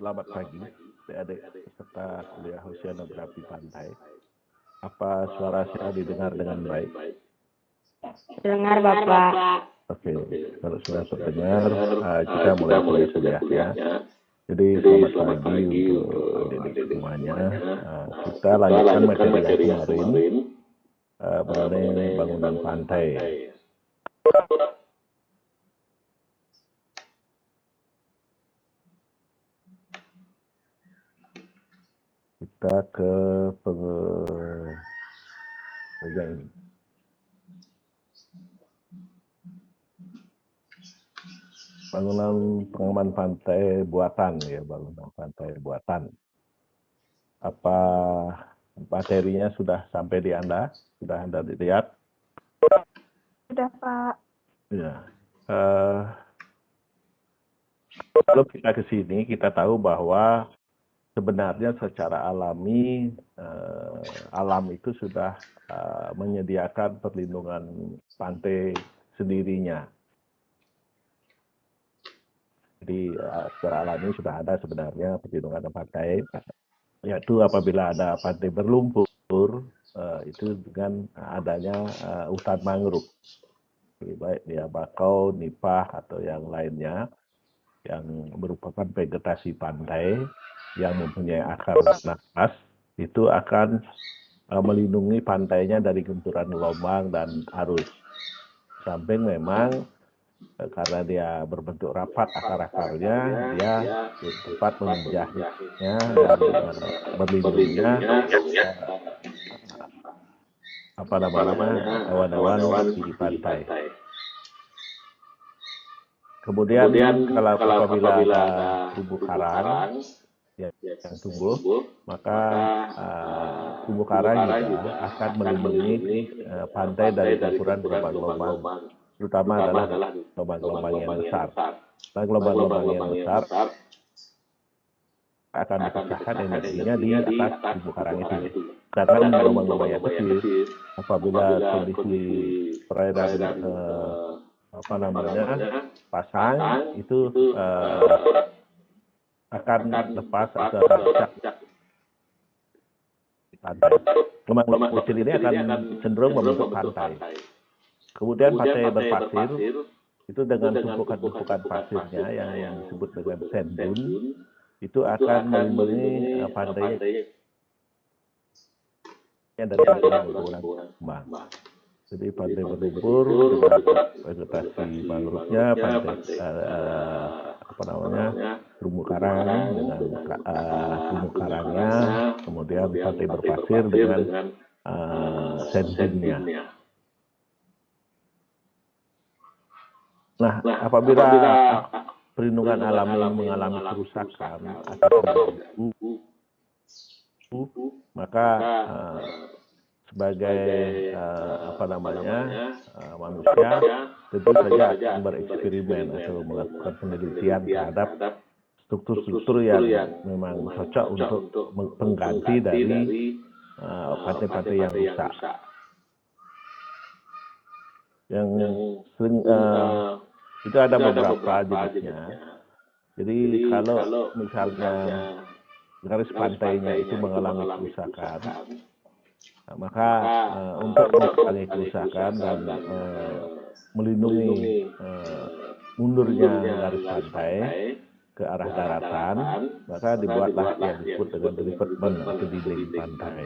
Selamat pagi, adik-adik peserta kuliah Oceanografi Pantai. Apa suara saya didengar dengan baik? Dengar Bapak. Oke, kalau sudah terdengar, kita mulai kuliahnya. Jadi selamat pagi untuk adik-adik semuanya. Kita lanjutkan materi yang kemarin mengenai bangunan pantai. Kita ke bagian ini. Bangunan pengaman pantai buatan, ya, bangunan pantai buatan. Apa materinya sudah sampai di Anda? Sudah Anda lihat? Sudah Pak. Ya. Kalau kita ke sini, kita tahu bahwa sebenarnya secara alami, alam itu sudah menyediakan perlindungan pantai sendirinya. Jadi secara alami sudah ada sebenarnya perlindungan pantai, yaitu apabila ada pantai berlumpur, itu dengan adanya hutan mangrove, baik dia bakau, nipah, atau yang lainnya, yang merupakan vegetasi pantai yang mempunyai akar nafas, itu akan melindungi pantainya dari gempuran gelombang dan arus. Samping memang karena dia berbentuk rapat akar-akarnya, dia tempat memijahnya dan berlindungnya awan-awan di pantai. Kemudian kalau apabila ada terumbu karang yang tumbuh, maka terumbu karang juga akan melindungi pantai dari gempuran gelombang-gelombang, terutama adalah gelombang-gelombang yang besar. Nah, gelombang-gelombang yang besar akan dipecahkan energinya di atas terumbu karang itu. Sedangkan gelombang-gelombang yang kecil, apabila kondisi perairan pasang, itu akan lepas atau pecah di pantai. Gelombang-gelombang kecil ini akan cenderung membentuk pantai. Kemudian pantai berpasir itu dengan tumpukan-tumpukan pasirnya yang disebut dengan sand dune, itu akan melindungi pantainya dari guguran gelombang. Jadi pantai berlumpur dengan vegetasi mangrove-nya, pantai terumbu karang dengan terumbu karangnya, kemudian pantai berpasir dengan sand dune-nya. Nah, apabila perlindungan alam ini mengalami kerusakan atau terganggu, maka sebagai manusia tentu saja akan bereksperimen atau melakukan penelitian terhadap struktur-struktur yang memang cocok untuk pengganti dari pantai-pantai yang rusak. Yang sering itu ada beberapa jenisnya. Jadi kalau misalnya garis pantainya itu mengalami kerusakan, maka untuk mengurangi kerusakan dan melindungi mundurnya garis pantai, ke arah daratan, maka dibuatlah yang disebut dengan revetment atau dinding pantai.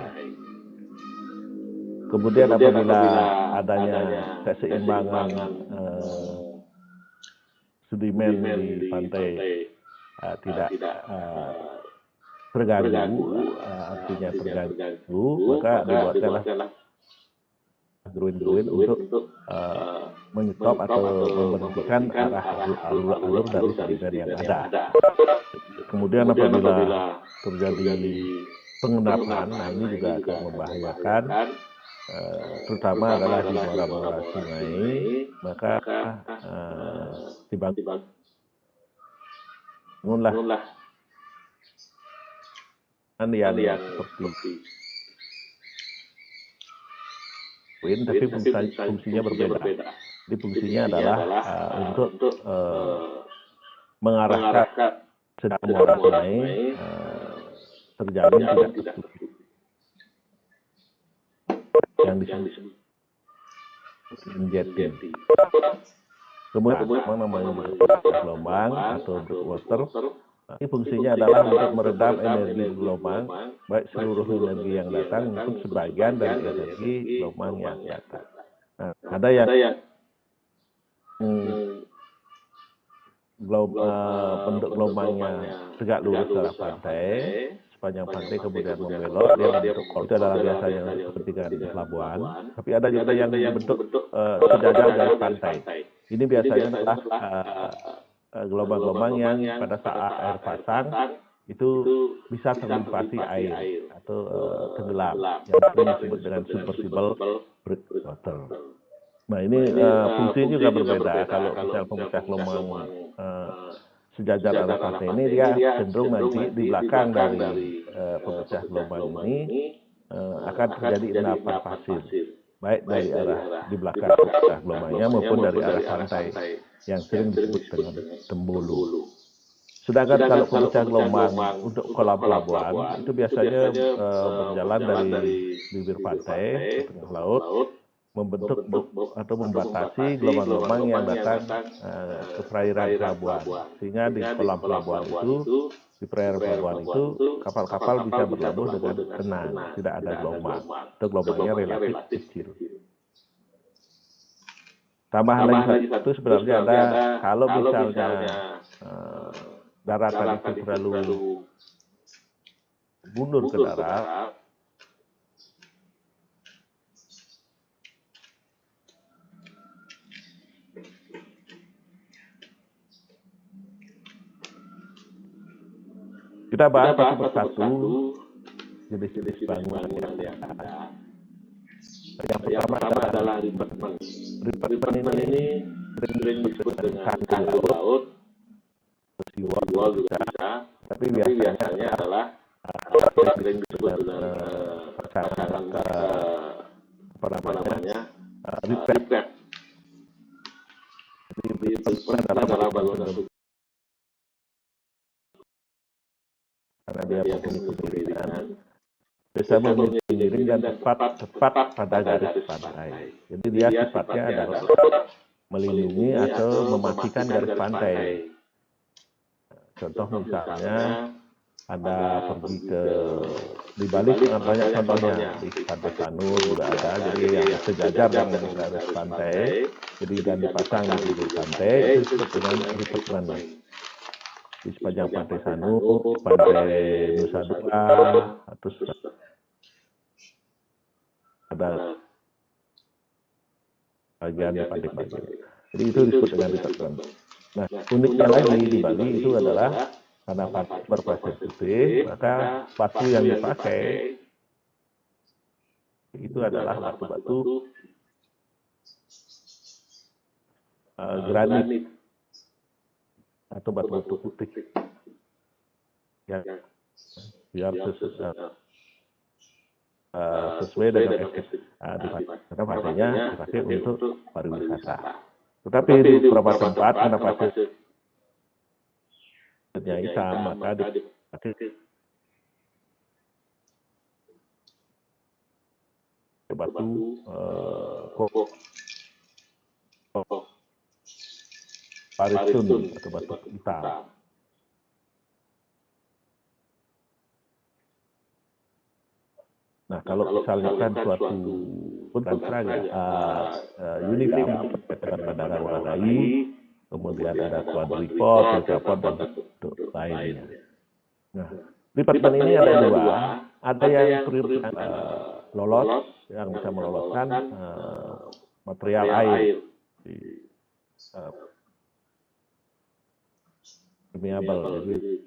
Kemudian apabila adanya keseimbangan sedimen di pantai tidak terganggu, artinya terganggu, maka dibuatkanlah gruin-gruin untuk menyetop atau memberhentikan arah alur dari sedimen yang ada. Kemudian apabila terjadi pengendapan, nah ini juga akan membahayakan, terutama adalah di muara-muara sungai, maka dibangunlah yang seperti tapi fungsinya berbeda. Jadi fungsinya adalah untuk mengarahkan sedang muara sungai terjalin tidak tertutup, yang disebut jetting. Kemudian namanya gelombang atau breakwater. Ini fungsinya adalah untuk meredam energi gelombang, baik seluruh energi yang datang maupun sebagian dari energi gelombang yang datang. Nah, ada yang bentuk gelombangnya tegak lurus ke arah pantai, sepanjang pantai kemudian membelok, dia membentuk kol. Itu adalah biasanya untuk kepentingan pelabuhan. Tapi ada juga yang dibentuk sejajar garis pantai. Ini biasanya adalah gelombang-gelombang yang pada saat air pasang itu bisa terlimpasi air atau tenggelam, yang sering disebut dengan submersible breakwater. Nah ini fungsinya juga berbeda. Kalau misal pemecah gelombang sejajar arah pantai ini, dia cenderung nanti di belakang dari pemecah gelombang ini akan terjadi endapan pasir, baik dari arah di belakang pemecah gelombangnya maupun dari arah pantai, yang sering disebut dengan tembulu. Sedangkan kalau pemecah gelombang untuk kolam pelabuhan itu biasanya berjalan dari bibir pantai ke tengah laut, membentuk atau membatasi gelombang-gelombang yang datang ke perairan pelabuhan, sehingga di kolam pelabuhan itu, di perairan pelabuhan itu, kapal-kapal bisa berlabuh dengan tenang, tidak ada gelombang, atau gelombangnya relatif kecil. Tambahan lagi satu, sebenarnya ada, kalau misalnya daratan itu terlalu mundur ke darat, kita bahas satu persatu jenis-jenis bangunan yang ada. Yang pertama adalah revetment. Revetment ini sering disebut dengan tanggul laut, seawall juga bisa, tapi biasanya adalah sering disebut dengan pasangan revet. Jadi revetment adalah bangunan karena dia mempunyai kemiringan, bisa memiliki miring dan tepat pada garis pantai. Jadi dia sifatnya adalah melindungi atau mematikan garis pantai. Contoh misalnya ada pergi ke di Bali sangat banyak contohnya, di Pantai Sanur juga ada, jadi yang sejajar dengan garis pantai, jadi dan dipasang di bibir pantai, itu disebut dengan revetment. Di sepanjang Pantai Sanur, Pantai Nusa Dua, atau ada bagian di Pantai Bagir. Jadi itu disebut dengan revetment. Nah, uniknya lagi di Bali itu adalah karena berpasir putih, maka batu yang dipakai itu adalah batu-batu granit atau batu-batu putih yang biar sesuai dengan efek karena pasirnya dipakai untuk pariwisata. Tetapi di beberapa tempat karena pasirnya hitam, maka dipakai batu paritun atau batu hitam. Nah, kalau misalkan suatu bukan serang ya, uniform terkait dengan bandara memadai, kemudian ada quadripod, tetrapod, dan bentuk lainnya. Nah, departemen ini ada dua, ada yang prioritas lolos, yang bisa meloloskan material air, permeable, jadi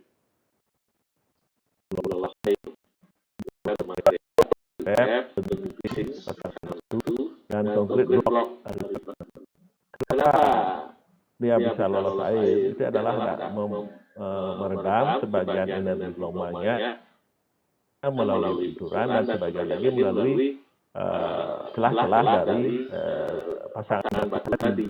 dan konkret blok. Kenapa dia bisa lolos air? Itu adalah meredam sebagian energi gelombangnya melalui benturan dan sebagian lagi melalui celah-celah dari pasangan batu tadi.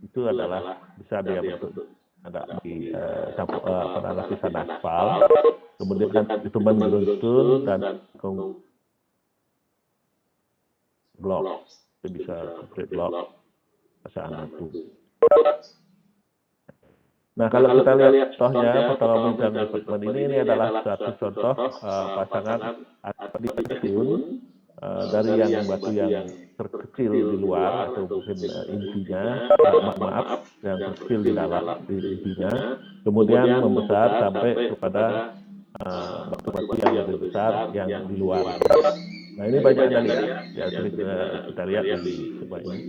Itu adalah bisa dia bentuk ada di lapisan aspal, kemudian itu menggeruntul dan blok, itu bisa konkret blok pasangan batu. Nah, kalau kita lihat contohnya pertolongan dan departemen ini adalah satu contoh pasangan adiun dari yang batu yang terkecil di luar atau mungkin intinya, maaf, yang terkecil di dalam di intinya, kemudian membesar sampai kepada batu-batu yang lebih besar yang di luar. Nah, ini banyak Anda lihat, ya sering kita lihat di sebuah ini.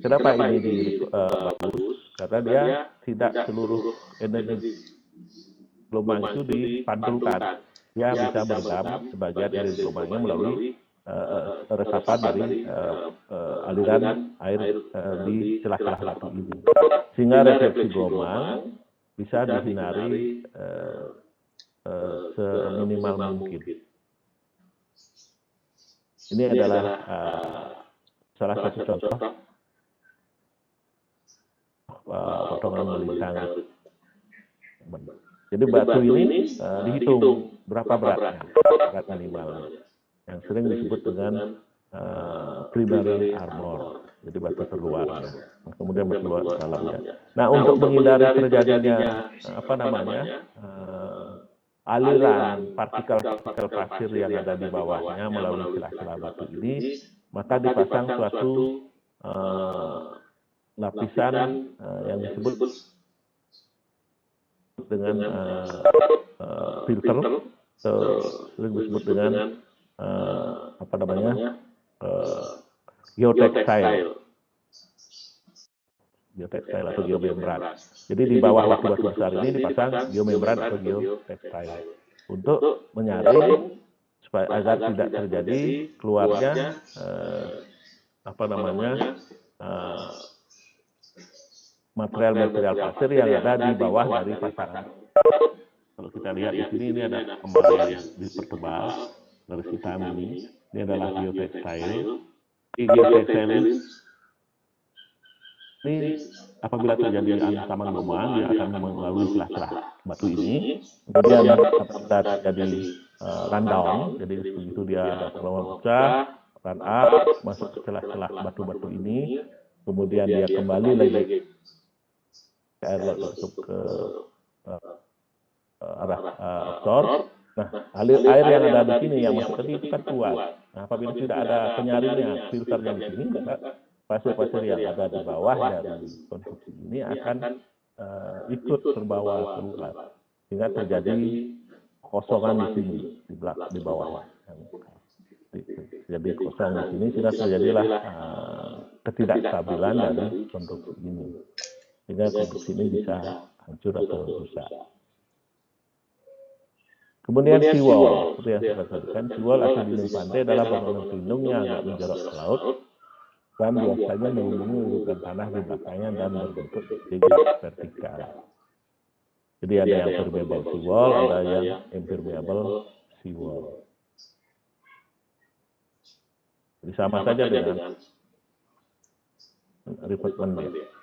Kenapa ini bagus? Karena dia tidak seluruh energi gelombang itu dipantulkan. Dia bisa meredam sebagian energi gelombangnya melalui resapan dari aliran air di celah-celah batu ini. Sehingga refleksi gelombang bisa dihindari seminimal mungkin. Ini adalah salah satu contoh potongan melintang. Jadi batu ini dihitung berapa beratnya, berat minimalnya, yang sering disebut dengan primary armor, jadi batu terluarnya. Kemudian batu luar dalamnya. Nah, untuk menghindari terjadinya aliran partikel pasir yang ada di bawahnya melalui celah-celah batu ini, maka dipasang suatu lapisan yang disebut dengan filter, sering disebut dengan geotextile atau geomembran. Jadi di bawah batu-batu besar ini dipasang geomembran atau geotextile untuk menyaring supaya agar tidak terjadi keluarnya material-material pasir yang ada di bawah dari pasangan. Kalau kita lihat di sini, ini ada kembali yang dipertebal garis hitam ini. Ini adalah geotextile. Geotextile ini apabila terjadi ancaman gelombang, dia akan melalui celah-celah batu ini. Kemudian apabila terjadi rundown, jadi begitu dia ada gelombang pecah, run up, masuk ke celah-celah batu-batu ini, kemudian dia kembali lagi ke air laut untuk ke arah offshore. Nah, air yang ada di sini yang masuk tadi itu kan kuat. Nah, apabila tidak ada penyaringnya, filternya di sini, maka pasir-pasir yang ada di bawah dari konstruksi ini akan ikut terbawa keluar, sehingga terjadi kosongan di sini di bawahnya. Jadi kosong di sini, sehingga terjadilah ketidakstabilan dari konstruksi ini, sehingga konstruksi ini bisa hancur atau rusak. Kemudian seawall, seperti yang saya katakan, seawall atau dinding pantai adalah bangunan pelindung yang agak menjorok ke laut dan biasanya melindungi urutan tanah di belakangnya dan berbentuk segi vertikal. Jadi ada yang permeable seawall, ada yang impermeable seawall. Jadi sama saja dengan revetmentnya.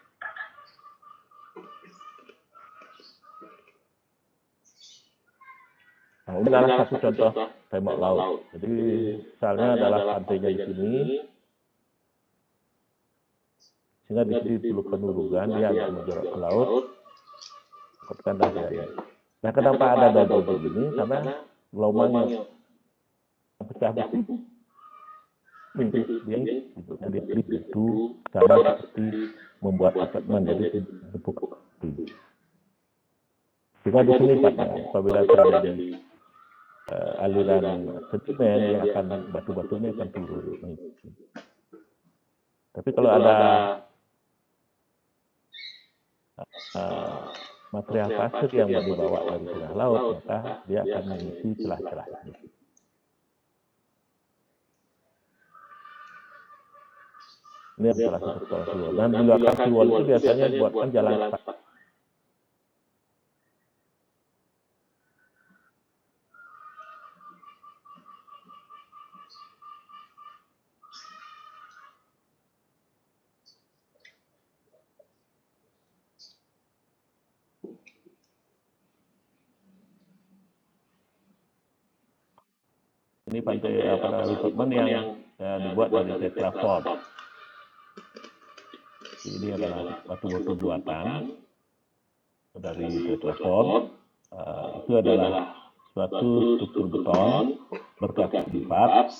Nah, ini adalah satu contoh tembok laut. Jadi misalnya adalah pantainya di sini, sehingga di sini perlu penurungan, dia agak menjorok ke laut, ikutkanlah dia ini. Nah, kenapa ada double begini? Karena gelombang yang pecah besi, dia bentuknya dia itu sama seperti membuat apartemen, jadi bentuk jika di sini apabila terjadi aliran sedimen, dia akan batu-batunya akan turun. Tapi kalau ada material pasir yang dibawa dari tengah laut, maka dia akan mengisi celah-celah ini. Ini adalah satu lokasi wall. Dan di lokasi wall itu biasanya dibuatkan jalan cepat. Ini pantai rekrutmen yang dibuat dari tetrafort. Ini adalah batu-batu buatan dari tetrafort. Itu adalah suatu struktur beton berkaki empat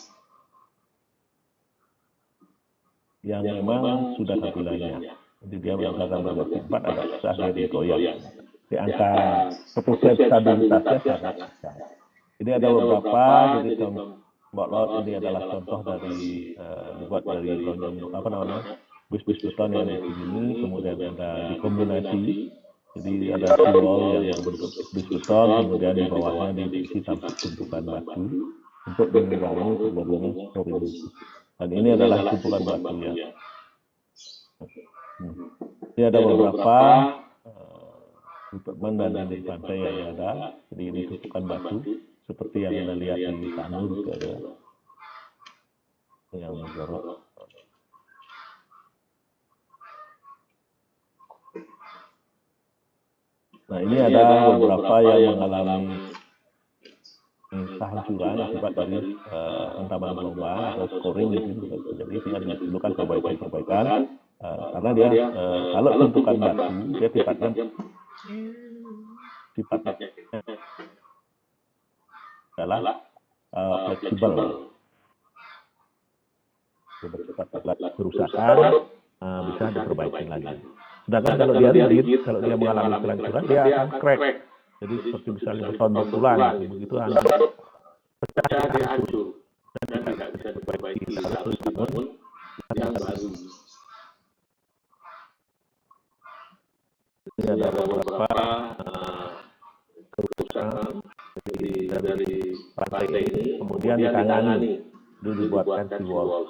yang memang sudah satu lainnya. Jadi dia menggunakan berkaki empat agak susah dia digoyang. Di angka keputusan stabilitasnya sangat besar. Ini ada beberapa, jadi tembok laut ini adalah contoh dari dibuat dari bus-bus beton yang begini, kemudian ada dikombinasi, jadi ada seawall yang berbentuk bus beton, kemudian di bawahnya diisi tanpa tumpukan batu untuk mengurangi terjadinya korozisi. Dan ini adalah tumpukan batu ya. Ini ada beberapa rekrutmen dan dinding pantai yang ada, jadi ini tumpukan batu. Seperti yang Anda lihat di Sanur itu ada yang menjorok. Nah, ini ada beberapa yang mengalami kehancuran akibat dari hantaman gelombang atau scoring itu juga terjadi, sehingga diperlukan perbaikan-perbaikan karena dia kalau tumpukan batu dia sifatnya adalah fleksibel, bersifat kerusakan bisa diperbaiki lagi. Sedangkan kalau dia rigid, kalau dia mengalami kehancuran, dia akan crack. Jadi seperti misalnya beton bertulang, begitu Anda pecah dia hancur dan tidak bisa diperbaiki. Harus bangun yang baru. Ini ada beberapa kerusakan dari pantai ini, kemudian ditangani, dibuatkan seawall.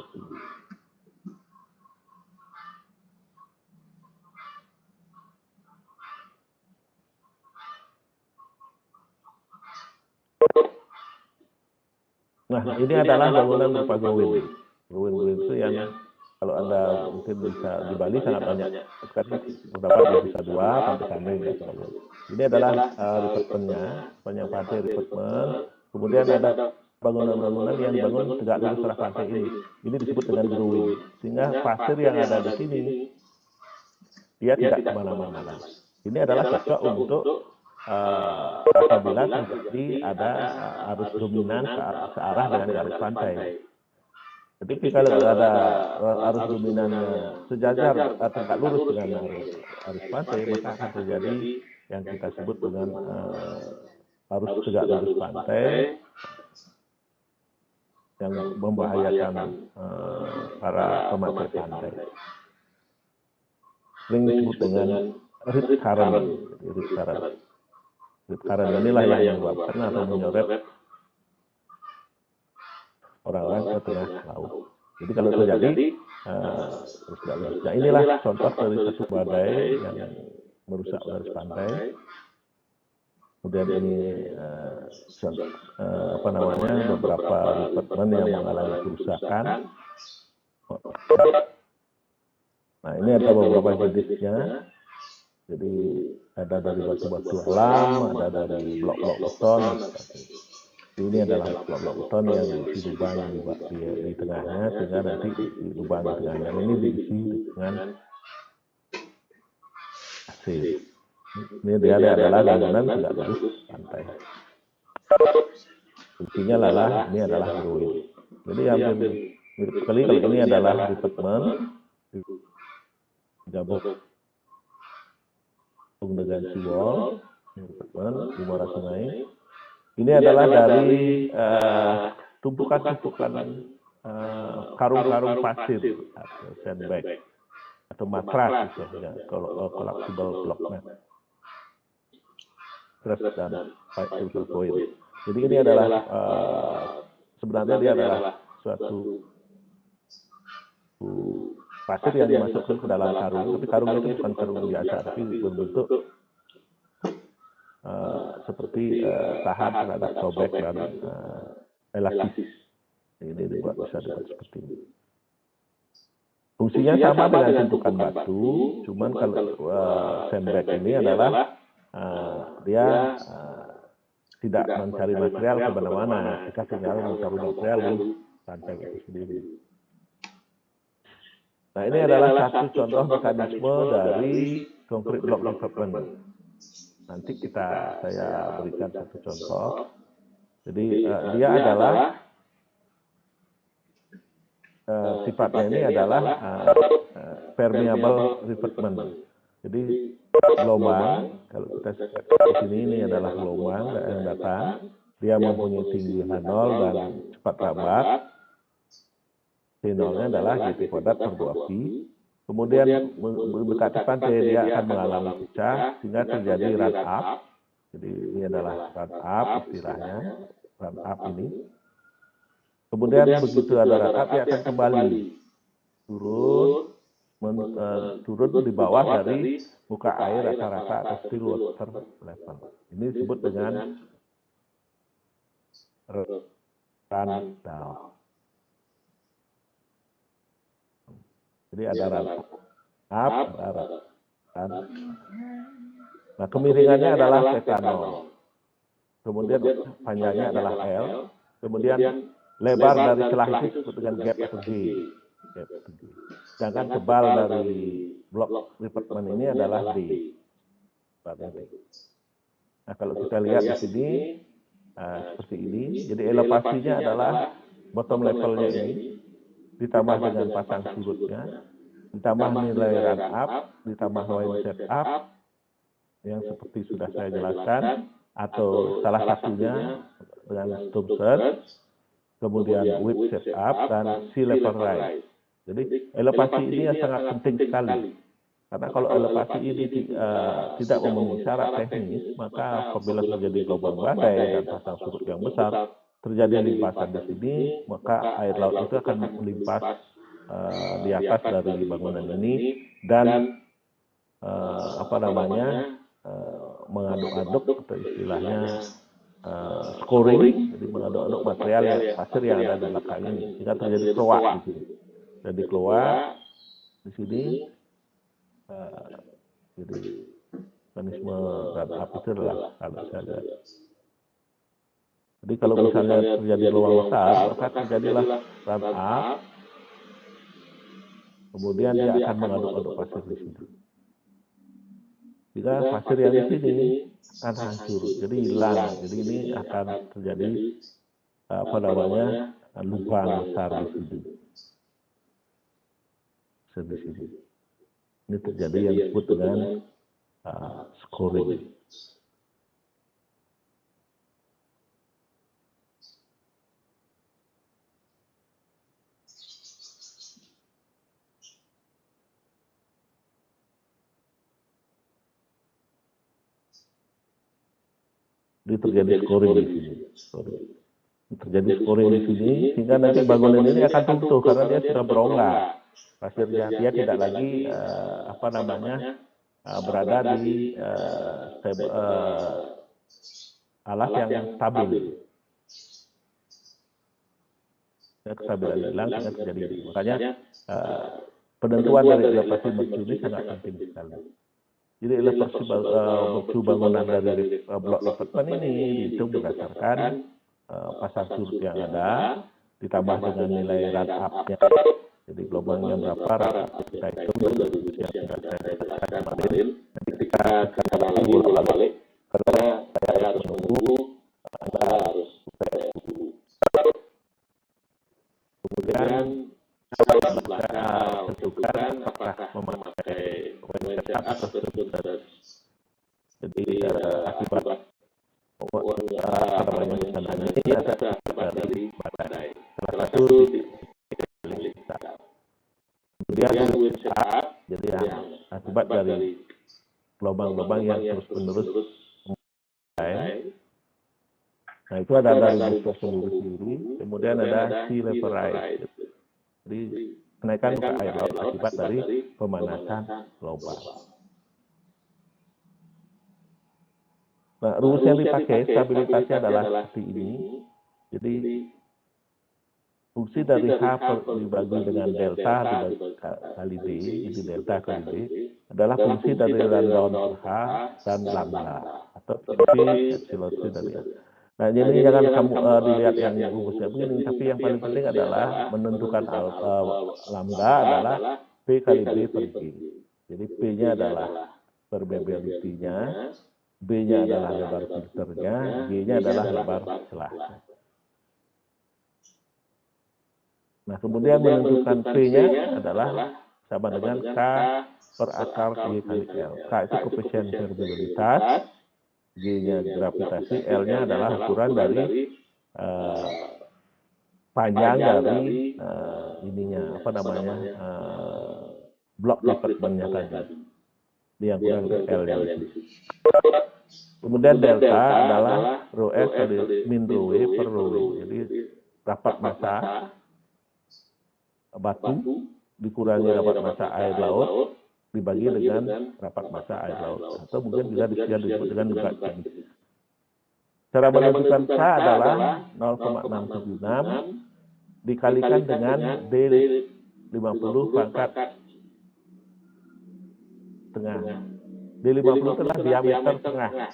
Nah, ini adalah bangunan berupa gowin. Gowin itu yang kalau Anda mungkin bisa di Bali sangat banyak. Sekarang terdapat di Nusa Dua, Pantai Sanur, dan sebagainya. Ini adalah rekrutmennya, banyak pantai rekrutmen. Kemudian ada bangunan-bangunan yang dibangun tegak lurus setelah pantai ini. Ini disebut dengan gowin. Sehingga pasir yang ada di sini, dia tidak kemana-mana. Ini adalah cocok untuk apabila terjadi ada arus dominan searah dengan garis pantai. Jadi kalau ada arus dominannya sejajar tegak lurus dengan arus pantai, maka akan terjadi yang kita sebut dengan arus tegak lurus pantai yang membahayakan para pemakai pantai. Sering disebut dengan rip current. Rip current inilah yang menyebabkan atau menyoret orang-orang ke tengah laut. Jadi kalau terjadi, nah inilah contoh dari satu badai yang merusak garis pantai. Kemudian ini beberapa rekrutmen yang mengalami kerusakan. Nah, ini ada beberapa jenisnya. Jadi ada dari batu-batu alam, ada dari blok-blok beton. Ini adalah blok-blok beton yang diisi lubang di tengahnya, sehingga nanti di lubang di tengahnya ini diisi dengan pasir. Ini dia adalah bangunan tegak lurus pantai. Intinya adalah ini adalah groin. Jadi hampir mirip sekali kalau ini adalah revetment digabung dengan seawall, revetment di muara sungai. Ini adalah dari tumpukan-tumpukan karung-karung pasir atau sandbag atau matras istilahnya, kalau collapsible blocknya, stress dan silver coil. Jadi ini adalah sebenarnya dia adalah suatu pasir yang dimasukkan ke dalam karung, tapi karungnya itu bukan karung biasa, tapi berbentuk seperti tahan terhadap sobek dan elastis. Ini bisa dibuat seperti ini. Fungsinya sama dengan tumpukan batu, cuman kalau sandbag ini adalah dia tidak mencari material kemana-mana, kita tinggal mencari material di pantai itu sendiri. Nah, ini adalah satu contoh mekanisme dari concrete block development. Nanti saya berikan satu contoh. Jadi dia adalah sifatnya ini adalah permeable revetment. Jadi gelombang, kalau kita lihat di sini ini adalah gelombang yang datang, dia mempunyai tinggi H0 dan cepat lambat. T0-nya adalah GT kuadrat per 2Pi. Kemudian mendekati pantai dia akan mengalami pecah sehingga terjadi run up. Jadi ini adalah run up istilahnya, run up ini. Kemudian begitu ada run up dia akan kembali turun di bawah dari muka air rata-rata atau still water level. Ini disebut dengan run down. Jadi ada run up, ada run. Nah, kemiringannya adalah θ0. Kemudian panjangnya adalah L. Kemudian lebar dari celah itu disebut dengan gap atau G. Sedangkan tebal dari blok revetment ini adalah D. Nah, kalau kita lihat di sini seperti ini, jadi elevasinya adalah bottom levelnya ini ditambah dengan pasang surutnya, ditambah nilai run up, ditambah wind set up yang seperti sudah saya jelaskan, atau salah satunya dengan storm surge, kemudian wave set up dan sea level rise. Jadi elevasi ini yang sangat penting sekali, karena kalau elevasi ini tidak memenuhi syarat teknis, maka apabila terjadi gelombang badai dan pasang surut yang besar, terjadi limpasan di sini, maka air laut itu akan melimpas di atas dari bangunan ini dan mengaduk-aduk atau istilahnya scoring, jadi mengaduk-aduk material pasir yang ada di belakang ini, sehingga terjadi keluak di sini. Jadi keluak di sini, jadi mekanisme run up itu adalah kalau saja. Jadi kalau misalnya terjadi gelombang besar, maka terjadilah run up, kemudian dia akan mengaduk-aduk pasir di sini. Jika pasir yang di sini akan hancur, jadi hilang. Jadi ini akan terjadi lubang besar di sini. Ini terjadi yang disebut dengan scoring. Jadi terjadi scoring di sini. Terjadi scoring di sini sehingga nanti bangunan ini akan runtuh karena dia sudah berongga. Pasirnya dia tidak lagi berada di alas yang stabil. Kestabilan hilang sehingga terjadi ini. Makanya penentuan dari elevasi mercuri sangat penting sekali. Jadi elevasi mercu bangunan dari blok revetment ini dihitung berdasarkan pasang surut yang ada, ditambah dengan nilai rate up-nya. Jadi gelombangnya berapa, rate up kita hitung dari yang sudah saya katakan kemarin. Nanti kita sekarang bolak-balik karena saya harus menunggu Anda harus UTS dulu. Kemudian saya tentukan apakah memakai when setup atau setup. Jadi akibat bencana ini ada dari badai. Salah satu kemudian setup, jadi akibat dari gelombang-gelombang yang terus-menerus memulai. Nah itu ada dari booster sendiri, kemudian ada sea level rise. Jadi kenaikan muka air laut akibat dari pemanasan global. Nah, rumus yang dipakai stabilitasnya adalah seperti ini. Jadi fungsi dari H dibagi dengan delta kali D, jadi delta kali D adalah fungsi dari rundown per H dan lambda atau epsilon C dari A. Nah, jadi jangan kamu dilihat yang rumusnya begini, tapi yang paling penting adalah menentukan lambda adalah P kali B per G. Jadi P-nya adalah permeability-nya, B-nya adalah lebar filternya, G-nya adalah lebar celahnya. Nah, kemudian menentukan P-nya adalah sama dengan K per akar G kali L. K itu koefisien permeabilitas, G-nya gravitasi, L-nya adalah ukuran dari panjang dari ininya, apa namanya, blok departmentnya tadi. Yang kurang itu L-nya itu. Kemudian delta adalah rho S kali min rho W per rho W. Jadi rapat massa batu dikurangi rapat massa air laut dibagi dengan rapat massa air laut, atau mungkin bisa disebut dengan berat jenis. Cara menentukan K adalah 0,676 dikalikan dengan D50 pangkat tengah. D50 adalah diameter tengah.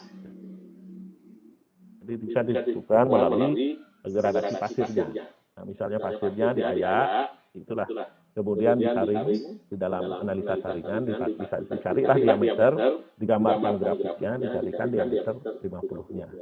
Jadi bisa ditentukan melalui gradasi pasirnya. Nah, misalnya pasirnya diayak, itulah. Kemudian disaring di dalam analisa saringan, dicarilah diameter, digambarkan grafiknya, dicarikan diameter 50-nya.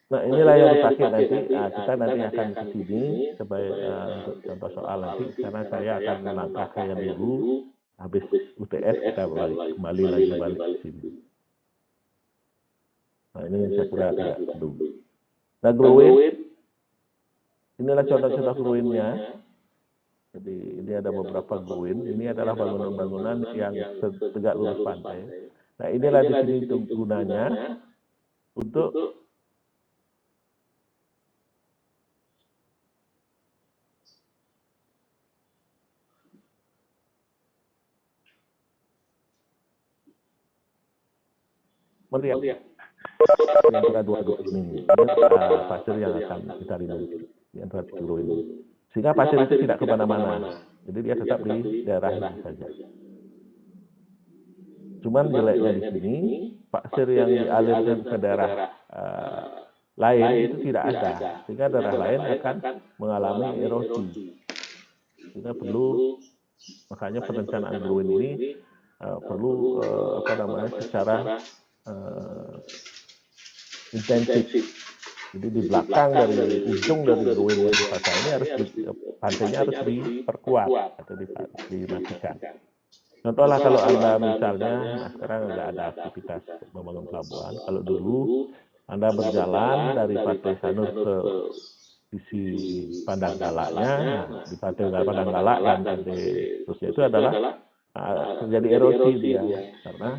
Nah, inilah yang dipakai nanti. Kita nanti akan ke sini sebagai untuk contoh soal nanti, karena saya akan melangkah yang dulu. Habis UTS kita kembali lagi balik ke sini. Nah, ini saya kira tidak perlu. Nah, growing, inilah contoh-contoh growingnya. Jadi ini ada beberapa growing. Ini adalah bangunan-bangunan yang tegak lurus pantai. Nah, inilah di sini gunanya untuk melihat di antara dua ini pasir yang akan kita lindungi di antara dua ini, sehingga pasir itu tidak kemana-mana, jadi dia tetap di daerah ini saja. Cuman jeleknya di sini pasir yang dialirkan ke daerah lain itu tidak ada, sehingga daerah lain akan mengalami erosi. Sehingga perlu, makanya perencanaan growing ini perlu secara intensif. Jadi di belakang dari ujung dari growing yang dipasang ini harus pantainya harus diperkuat atau dimatikan. Contohlah kalau Anda misalnya, sekarang nggak ada aktivitas membangun pelabuhan. Kalau dulu Anda berjalan dari Pantai Sanur ke sisi Pandang Galaknya, di Pantai Pandang Galak dan Pantai terusnya itu adalah terjadi erosi dia karena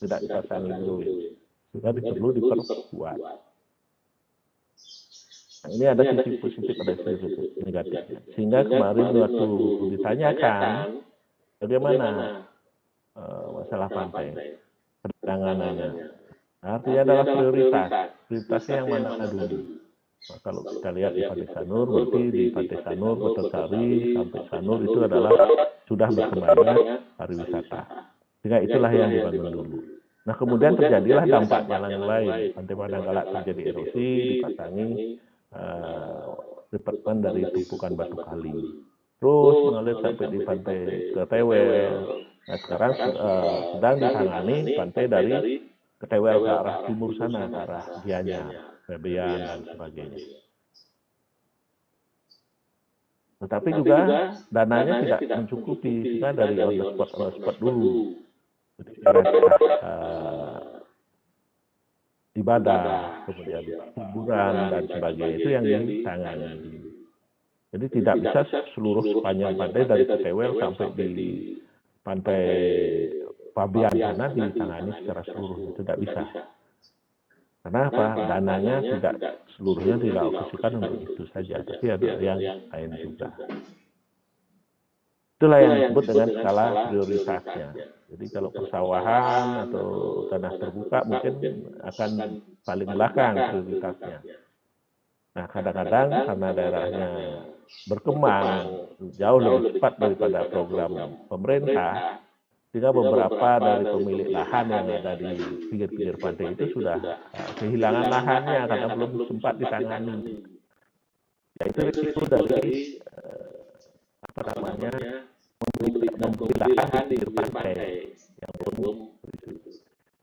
tidak dipasangi growing. Sehingga perlu diperkuat. Nah, ini ada sisi positif, ada sisi negatifnya. Sehingga kemarin waktu ditanyakan bagaimana masalah pantai, penanganannya. Nah, artinya adalah prioritas. Prioritasnya yang mana dulu. Nah, kalau kita lihat di Pantai Sanur, berarti di Pantai Sanur, Kotosari, sampai Sanur itu adalah sudah berkembangnya pariwisata. Sehingga itulah yang dibangun dulu. Nah, kemudian terjadilah dampak yang lain. Pantai Panangalat terjadi erosi, dipasangi treatment dari tumpukan batu kali. Terus mengalir sampai di pantai Ketewel. Nah, sekarang sedang ditangani pantai dari Ketewel ke arah timur sana, ke arah Gianyar, Febrian, dan sebagainya. Tetapi juga dananya tidak mencukupi, sehingga dari on the spot dulu. Jadi ibadah, kemudian hiburan, dan sebagainya, itu yang ditangani. Jadi tidak bisa seluruh sepanjang pantai dari Ketewel sampai di pantai Fabian sana ditangani secara seluruh, tidak bisa. Karena apa? Dananya tidak seluruhnya dialokasikan untuk itu saja, tapi ada yang lain juga. Itulah yang disebut dengan skala prioritasnya. Jadi kalau persawahan atau tanah terbuka mungkin akan paling belakang prioritasnya. Nah, kadang-kadang karena daerahnya berkembang jauh lebih cepat daripada program pemerintah, sehingga beberapa dari pemilik lahan yang ada di pinggir-pinggir pantai itu sudah kehilangan lahannya karena belum sempat ditangani. Ya, itu risiko dari membeli lahan di pinggir pantai yang belum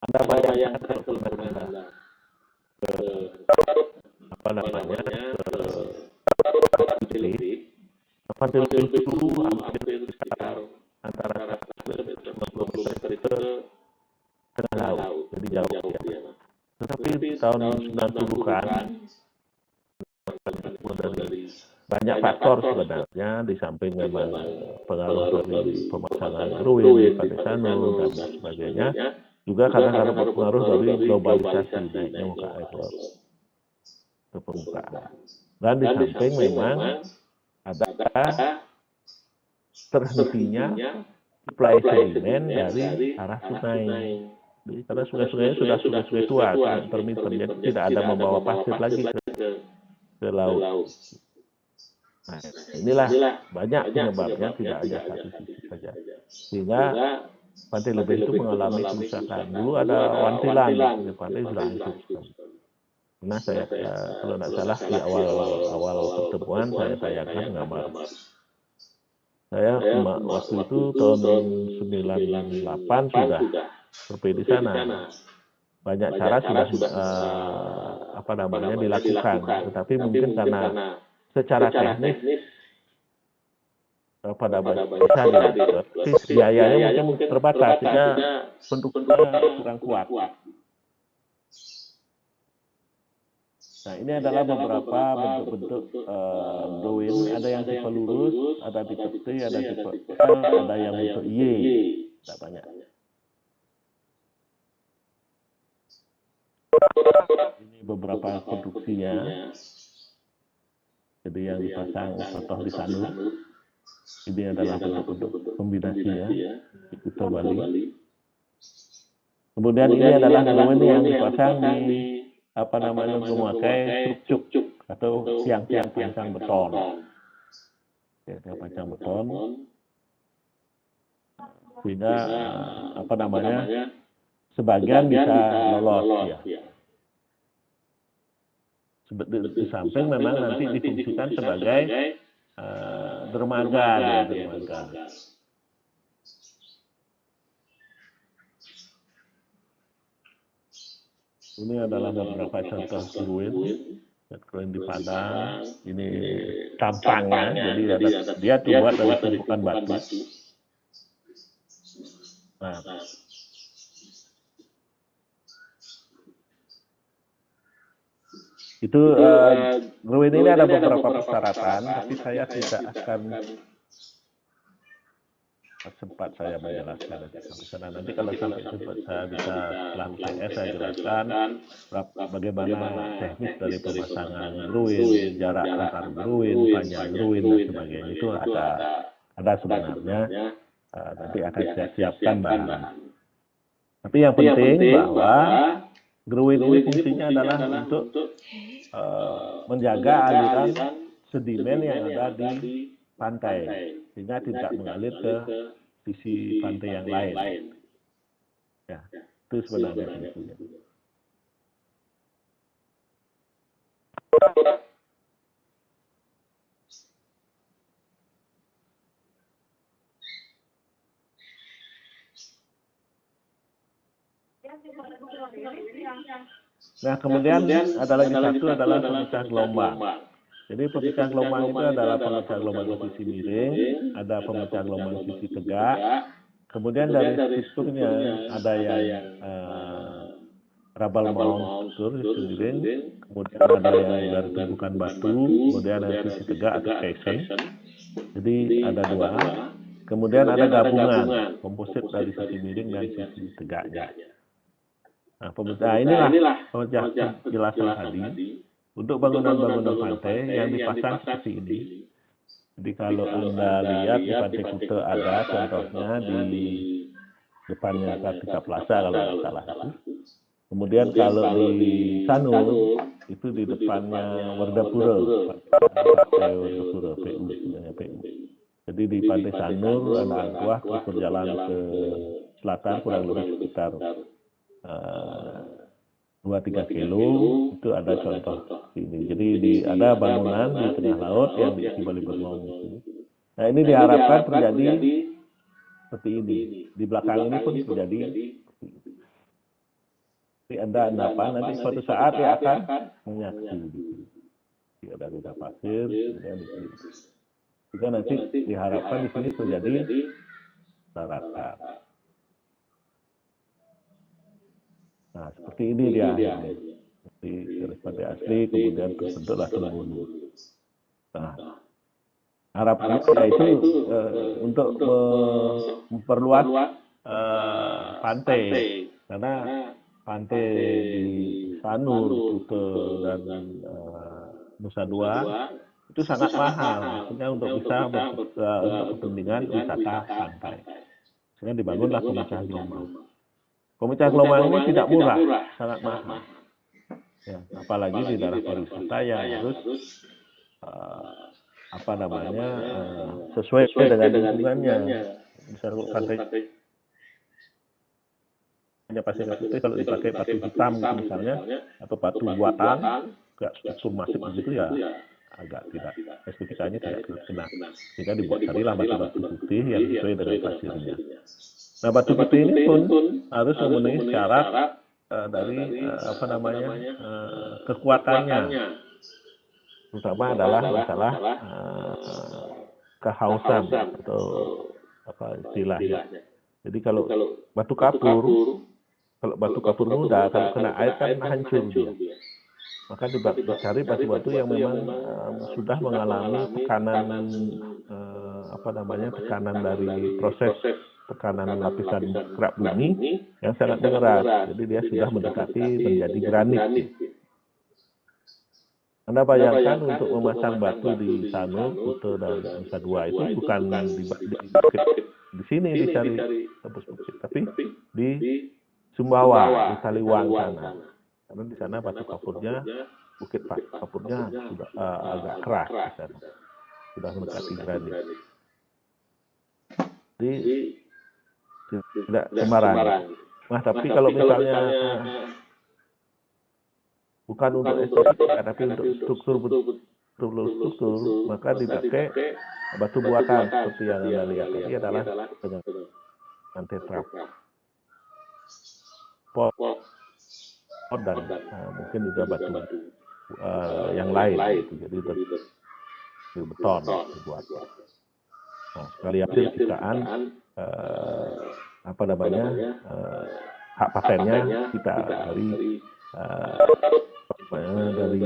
Anda bayangkan kalau pernah pantai itu hampir sekitar antara 150 meter ke tengah laut, jadi jauh ya. Tetapi tahun 90-an dari banyak faktor sebenarnya, di samping memang pengaruh dari pemasangan Growin, Pantai Sanur, dan sebagainya, juga karena berpengaruh dari globalisasi, naiknya muka air laut ke permukaan. Dan di samping memang ada terhentinya supply sedimen dari arah sungai. Jadi, karena sungai-sungainya sudah sungai-sungai tua, sungai intermittent, jadi tidak ada membawa pasir lagi ke laut. Nah, inilah banyak penyebabnya, tidak hanya satu sisi saja. Sehingga Pantai Lebeh itu mengalami kerusakan. Dulu ada wantilan di pantai sudah hancur. Nah, saya kalau tidak salah di awal pertemuan saya tayangkan gambar. Saya waktu itu tahun 98 sudah survei di sana. Banyak cara sudah dilakukan, tetapi mungkin karena secara teknis pada bisa dilakukan, biayanya mungkin terbatas, sehingga bentuknya kurang kuat. Nah, ini adalah beberapa bentuk-bentuk drawing. Ada yang tipe lurus, ada tipe T, ada tipe L, ada yang bentuk Y. Tidak banyak. Ini beberapa konstruksinya. Jadi yang dipasang contoh di Sanur. Ini adalah bentuk-bentuk kombinasinya di Kuta Bali. Kemudian ini adalah drawing yang dipasang di memakai truk atau tiang-tiang pancang beton. Ya, tiang pancang beton. Sehingga sebagian bisa lolos ya. Di samping memang nanti difungsikan sebagai dermaga. Ini adalah beberapa contoh Growin di Padang. Ini tampangnya, jadi dia terbuat dari tumpukan batu. Nah, itu Growin ini ada beberapa persyaratan, tapi saya tidak akan sempat saya menjelaskan sampai sana. Nanti kalau sampai sempat saya bisa setelah UTS saya jelaskan bagaimana teknis dari pemasangan Growin, jarak antar Growin, panjang Growin, dan sebagainya. Itu ada sebenarnya, nanti akan saya siapkan bahan. Tapi yang penting bahwa Growin ini fungsinya adalah untuk menjaga aliran sedimen yang ada di pantai, sehingga tidak mengalir ke sisi pantai yang lain. Ya, Itu sebenarnya fungsinya. Nah, kemudian ada lagi satu adalah pemecah gelombang. Jadi pemecah gelombang itu adalah pemecah gelombang sisi miring, ada pemecah gelombang sisi tegak. Kemudian dari strukturnya ada yang rubble mount struktur sisi miring, kemudian ada yang dari tumpukan batu, kemudian ada sisi tegak atau caisson. Jadi ada dua. Kemudian ada gabungan komposit dari sisi miring dan sisi tegaknya. Nah, inilah penjelasan tadi untuk bangunan-bangunan pantai yang dipasang seperti ini. Jadi kalau Anda lihat di Pantai Kuta ada contohnya di depannya Kartika Plaza kalau nggak salah itu. Kemudian kalau di Sanur itu di depannya Wardapura, Pantai Wardapura, PU sebenarnya PU. Jadi di Pantai Sanur ada Angkuah terus berjalan ke selatan kurang lebih sekitar 2-3 kilo itu ada contoh ini. Jadi ada bangunan di tengah laut yang diisi bali bengong itu. Nah, ini diharapkan terjadi seperti ini. Di belakang ini pun terjadi seperti ini. Jadi Anda endapan nanti suatu saat dia akan menyatu di sini. Ada rudal pasir, kemudian di sini. Juga nanti diharapkan di sini terjadi daratan. Nah, seperti ini dia akhirnya. Seperti garis pantai asli, kemudian terbentuklah Tenggulu. Nah, harapannya yaitu untuk memperluas pantai. Karena pantai di Sanur, Kuta, dan Nusa Dua itu sangat mahal. Maksudnya untuk bisa untuk kepentingan wisata pantai. Sehingga dibangunlah pemecah gelombang. Pemecah gelombang ini tidak murah, sangat mahal. Ya, apalagi di daerah pariwisata yang harus sesuai dengan lingkungannya. Misalnya pantai pasir putih kalau dipakai batu hitam gitu misalnya, atau batu buatan, nggak struktur masif begitu ya agak tidak, estetikanya tidak kena. Sehingga dibuat carilah batu-batu putih yang sesuai dengan pasirnya. Nah, batu putih ini pun harus memenuhi syarat dari kekuatannya, terutama adalah masalah kehausan atau apa istilahnya. Jadi kalau batu kapur muda kalau kena air kan hancur dia. Maka dicari batu-batu yang memang sudah mengalami tekanan tekanan dari proses tekanan lapisan kerak bumi yang sangat mengeras. Jadi dia sudah mendekati menjadi granit. Anda bayangkan untuk memasang batu di Sanur, Kuta, dan Nusa Dua itu bukan di bukit di sini dicari tembus bukit, tapi di Sumbawa, di Taliwang sana. Karena di sana batu kapurnya, bukit kapurnya sudah agak keras di sana, sudah mendekati granit. Jadi tidak sembarang. Nah, tapi kalau misalnya bukan untuk estetika, tapi untuk struktur, maka dipakai batu buatan seperti yang Anda lihat tadi adalah dengan tetrap, pot dan mungkin juga batu yang lain. Jadi beton dibuat. Nah, sekali hasil ciptaan hak patennya kita dari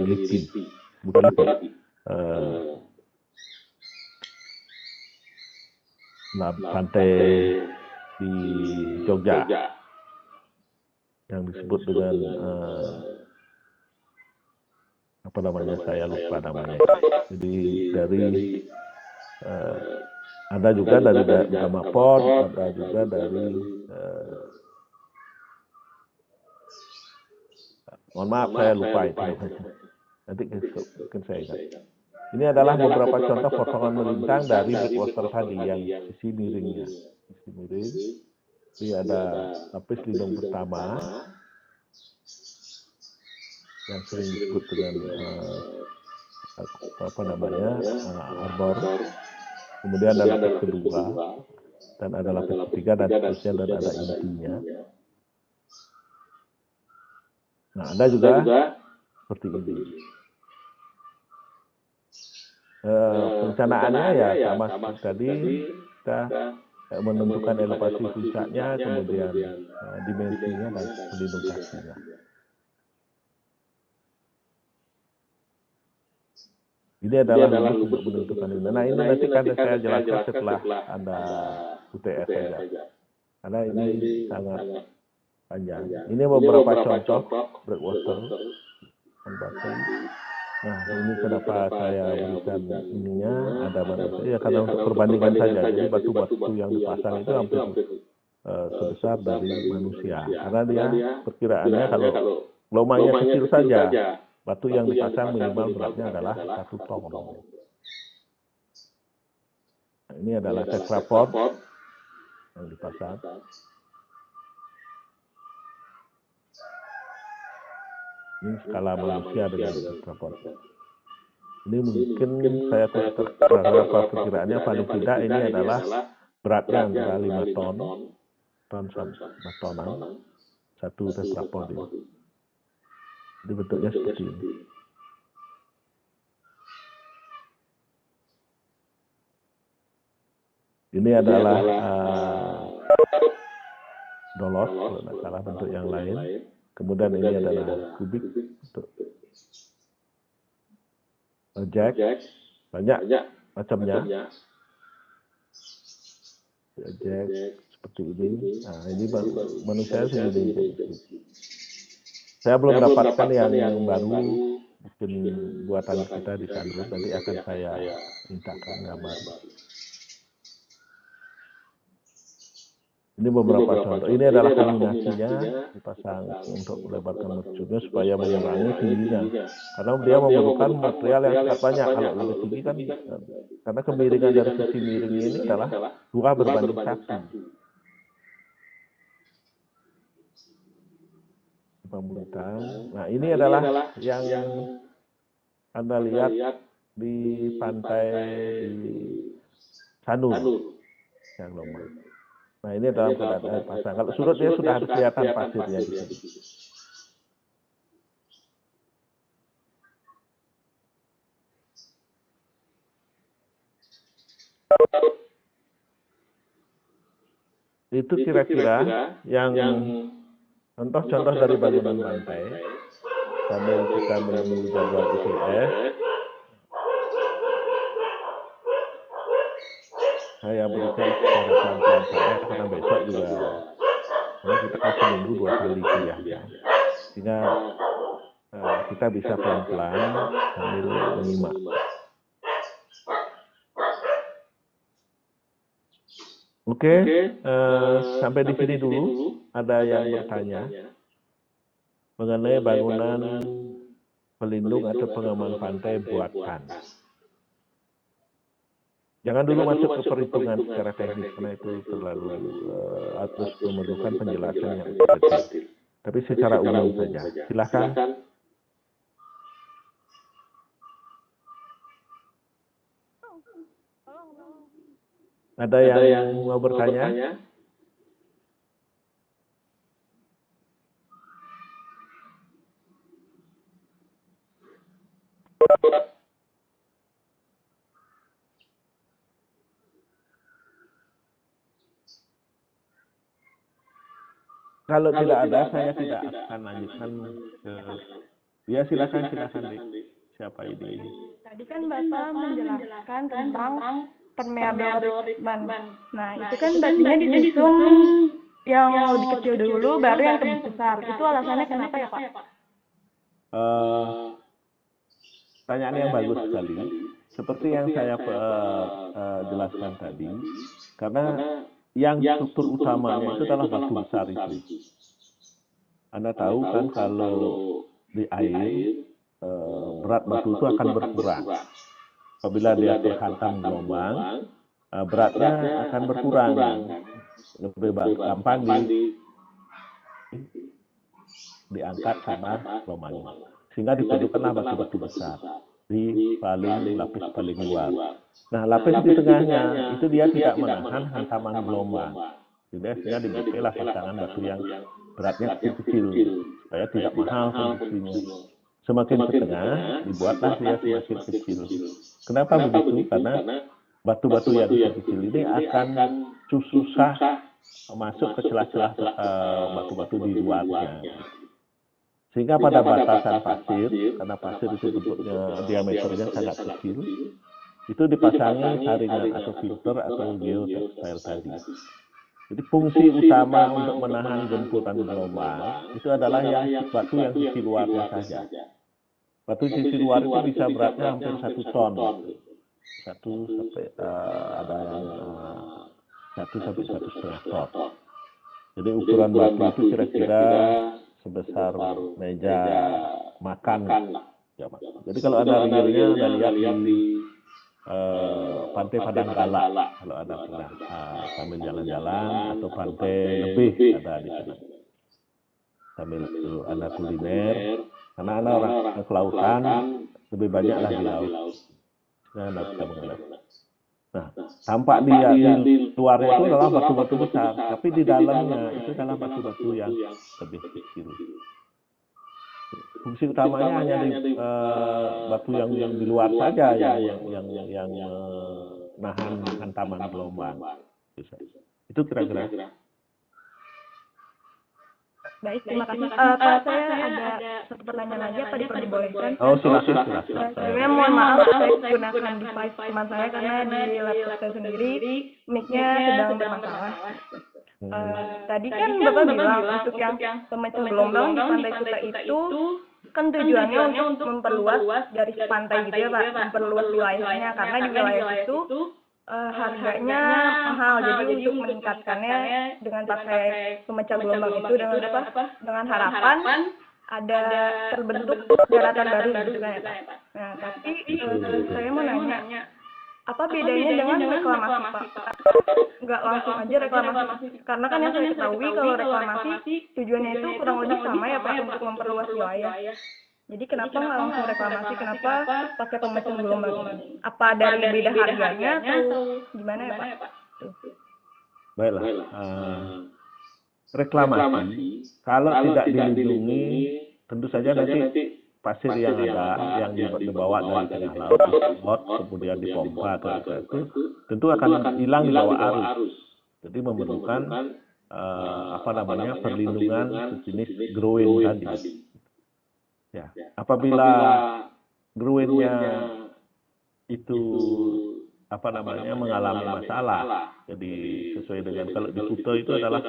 LIPI, bukan LIPI, pantai di Jogja yang disebut dengan saya lupa namanya. Jadi dari ada juga dari Gamaport, ada juga dari mohon maaf saya lupa itu namanya. Nanti mungkin saya ingat. Ini adalah beberapa contoh potongan melintang dari backwater tadi yang sisi miringnya. Sisi miring. Ini ada lapis lindung pertama yang sering disebut dengan arbor. Kemudian ada lapis kedua dan ada lapis ketiga dan seterusnya dan ada intinya. Nah, ada juga seperti ini. Perencanaannya ya sama seperti tadi, kita menentukan elevasi puncaknya, kemudian dimensinya dan pelindung kakinya. Ini adalah rumus untuk menentukan ini. Nah, ini nanti kan saya jelaskan setelah Anda UTS saja. Karena ini sangat panjang. Ini beberapa contoh breakwater on bottom. Nah, ini kenapa saya berikan ininya, ada manusia, ya karena untuk perbandingan saja. Jadi batu-batu yang dipasang itu hampir sebesar dari manusia. Karena dia perkiraannya kalau gelombangnya kecil saja, batu yang dipasang minimal beratnya adalah 1 ton. Nah, ini adalah tetrapod yang dipasang. Ini skala manusia dengan tetrapod. Ini mungkin saya perkiraannya paling tidak ini adalah beratnya antara 5 ton sampai tonan, satu tetrapod ini. Jadi bentuknya seperti ini. Ini adalah dolos, kalau tidak salah bentuk yang lain. Kemudian ini adalah kubik, bentuk jack, banyak macamnya. Jack seperti ini. Nah, ini manusia segini. Saya belum dapatkan yang baru, mungkin buatan kita di Sanur, nanti akan saya mintakan gambar. Ini beberapa contoh. Ini adalah kombinasinya, dipasang untuk melebarkan mercunya supaya mengurangi tingginya. Karena dia memerlukan material yang sangat banyak. Kalau lebih tinggi kan, karena kemiringan dari sisi miring ini adalah 2 berbanding 1. Pembentang. Nah, ini adalah yang Anda lihat di pantai di Sanur yang gelombang. Nah, ini dalam keadaan air pasang. Kalau surut dia sudah kelihatan pasirnya di sini. Itu kira-kira yang contoh-contoh dari bangunan pantai sambil kita menunggu jadwal UTS. Saya berikan secara pelan-pelan saja karena besok juga karena kita seminggu 2 kali kuliahnya, sehingga kita bisa pelan-pelan sambil menyimak. Oke, sampai di sini dulu. Ada yang bertanya mengenai bangunan pelindung atau pengaman pantai buatan. Jangan dulu masuk ke perhitungan secara teknis, karena itu terlalu harus memerlukan penjelasan yang detail. Tapi secara umum saja. Silakan. Ada yang mau bertanya? Kalau tidak ada, saya tidak akan lanjutkan ke... Ya, silakan Dik. Siapa ini? Tadi kan Bapak menjelaskan tentang permeable ban. Nah, itu kan batunya disusun yang lebih kecil dulu, baru yang lebih besar. Itu alasannya kenapa ya, Pak? Pertanyaan yang bagus sekali. Seperti yang saya jelaskan tadi, karena yang struktur utamanya itu adalah batu besar itu. Anda tahu kan kalau di air, berat batu itu akan berkurang. Apabila dia terhantam gelombang, beratnya akan berkurang. lebih gampang diangkat sama gelombang. Sehingga diperlukanlah batu-batu besar di lapis paling luar. Nah, lapis di tengahnya itu dia tidak menahan hantaman gelombang. Jadi sehingga dibuatlah pasangan batu yang beratnya kecil-kecil supaya tidak mahal konstruksinya. Semakin ke tengah dibuatlah dia semakin kecil. Kenapa begitu? Karena batu-batu yang kecil ini akan susah masuk ke celah-celah batu-batu di luarnya. Sehingga pada batasan pasir, karena pasir itu bentuknya diameternya sangat kecil, itu dipasangi saringan atau filter atau geotextile tadi. Jadi fungsi utama untuk menahan gempuran gelombang itu adalah batu yang sisi luarnya saja. Batu sisi luar itu bisa beratnya hampir 1 ton. 1 sampai 1,5 ton. Jadi ukuran batu itu kira-kira sebesar meja makan. Ya, jadi kalau ada realnya, Anda lihat di Pantai Padang Gala, kalau ada pernah sambil jalan-jalan, atau Pantai Lebih ada di sana. Sambil Anda kuliner, karena Anda orang kelautan, lebih banyaklah di laut. Nah, Anda bisa mengenal. Nah, tampak di luarnya itu adalah batu-batu besar, tapi di dalamnya itu adalah batu-batu yang lebih kecil. Fungsi utamanya hanya di batu yang di luar saja yang menahan hantaman gelombang. Itu kira-kira. Baik, terima kasih. Pak, saya ada satu pertanyaan lagi, apa diperbolehkan? Oh, silakan. Sebenarnya mohon maaf, saya gunakan device teman saya karena di laptop saya sendiri mic-nya sedang bermasalah. Tadi kan Bapak bilang untuk yang pemecah gelombang di Pantai Kuta itu kan tujuannya untuk memperluas garis pantai gitu ya Pak, memperluas wilayahnya, karena di wilayah itu harganya mahal, jadi untuk meningkatkannya dengan pakai pemecah gelombang itu dengan harapan ada terbentuk daratan baru gitu kan ya Pak. Nah, tapi saya mau nanya, apa bedanya dengan reklamasi Pak? Nggak langsung aja reklamasi, karena kan yang saya ketahui kalau reklamasi tujuannya itu kurang lebih sama ya Pak, untuk memperluas wilayah. Jadi kenapa nggak langsung reklamasi, kenapa pakai pemecah gelombang ini? Apa dari beda harganya atau gimana ya Pak? Baiklah, reklamasi kalau tidak dilindungi, tentu saja nanti pasir yang dibawa dari tengah laut, disemprot, kemudian dipompa itu tentu akan hilang di bawah arus. Jadi memerlukan perlindungan sejenis groin tadi. Ya, apabila groinnya itu mengalami masalah, jadi sesuai dengan kalau di Kuta itu adalah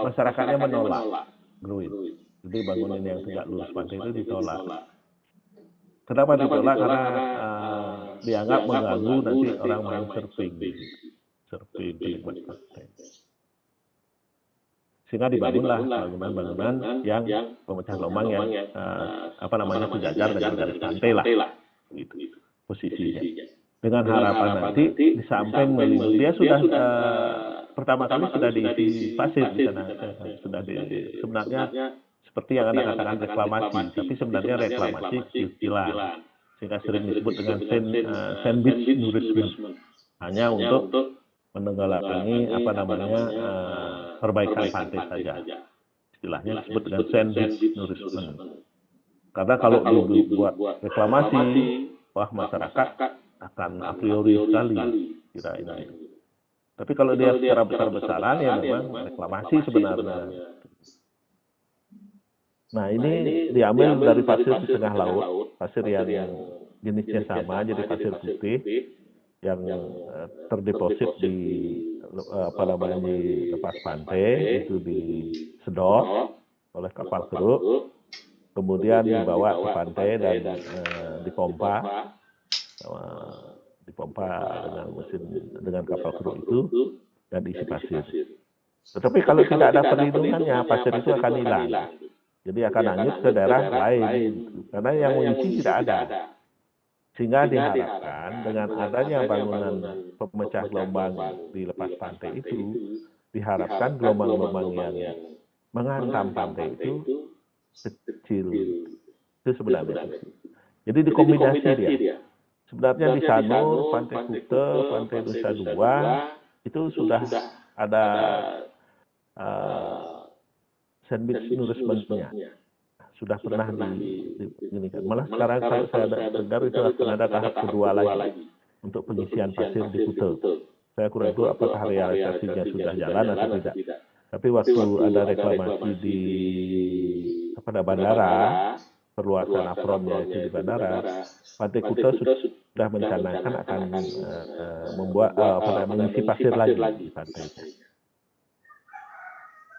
masyarakatnya menolak groin. Jadi bangunan yang tegak lurus pantai itu ditolak. Kenapa ditolak? Karena dianggap mengganggu nanti orang main surfing penikmat pantai. Sehingga dibangunlah bangunan-bangunan yang pemecah gelombang yang sejajar dengan garis pantai lah, gitu posisinya. Dengan harapan nanti di samping melindungi, dia sudah pertama kali sudah diisi pasir di sana, sebenarnya seperti yang Anda katakan reklamasi, tapi sebenarnya reklamasi kecil-kecilan, sehingga sering disebut dengan sand beach nourishment, hanya untuk menanggulangi perbaikan pantai saja. Istilahnya disebut dengan sand beach nourishment. Karena kalau dibuat reklamasi, masyarakat akan a priori sekali kira ini. Tapi kalau dia secara besar-besaran ya memang reklamasi sebenarnya. Nah, ini diambil dari pasir di tengah laut, pasir yang jenisnya sama, jadi pasir putih yang terdeposit di lepas pantai, itu disedot oleh kapal keruk, kemudian dibawa ke pantai dan dipompa dengan kapal keruk itu dan isi pasir. Tetapi kalau tidak ada perlindungannya, pasir itu akan hilang. Jadi akan hanyut ke daerah lain, karena yang mengisi tidak ada. Sehingga diharapkan dengan adanya bangunan pemecah gelombang di lepas pantai itu, diharapkan gelombang-gelombang yang menghantam pantai itu kecil. Itu sebenarnya. Jadi dikombinasi dia. Sebenarnya di Sanur, Pantai Kute, Pantai Nusa Dua, itu sudah ada sandwich nourishment-nya. Sudah pernah diginikan. Malah sekarang kalau saya dengar itu akan ada tahap kedua lagi untuk pengisian pasir di Kute. Saya kurang tahu apakah realisasinya sudah jalan atau tidak. Tapi waktu ada reklamasi di bandara, perluasan apronnya itu di bandara, Pantai Kute sudah mencanangkan akan membuat mengisi pasir lagi di pantainya.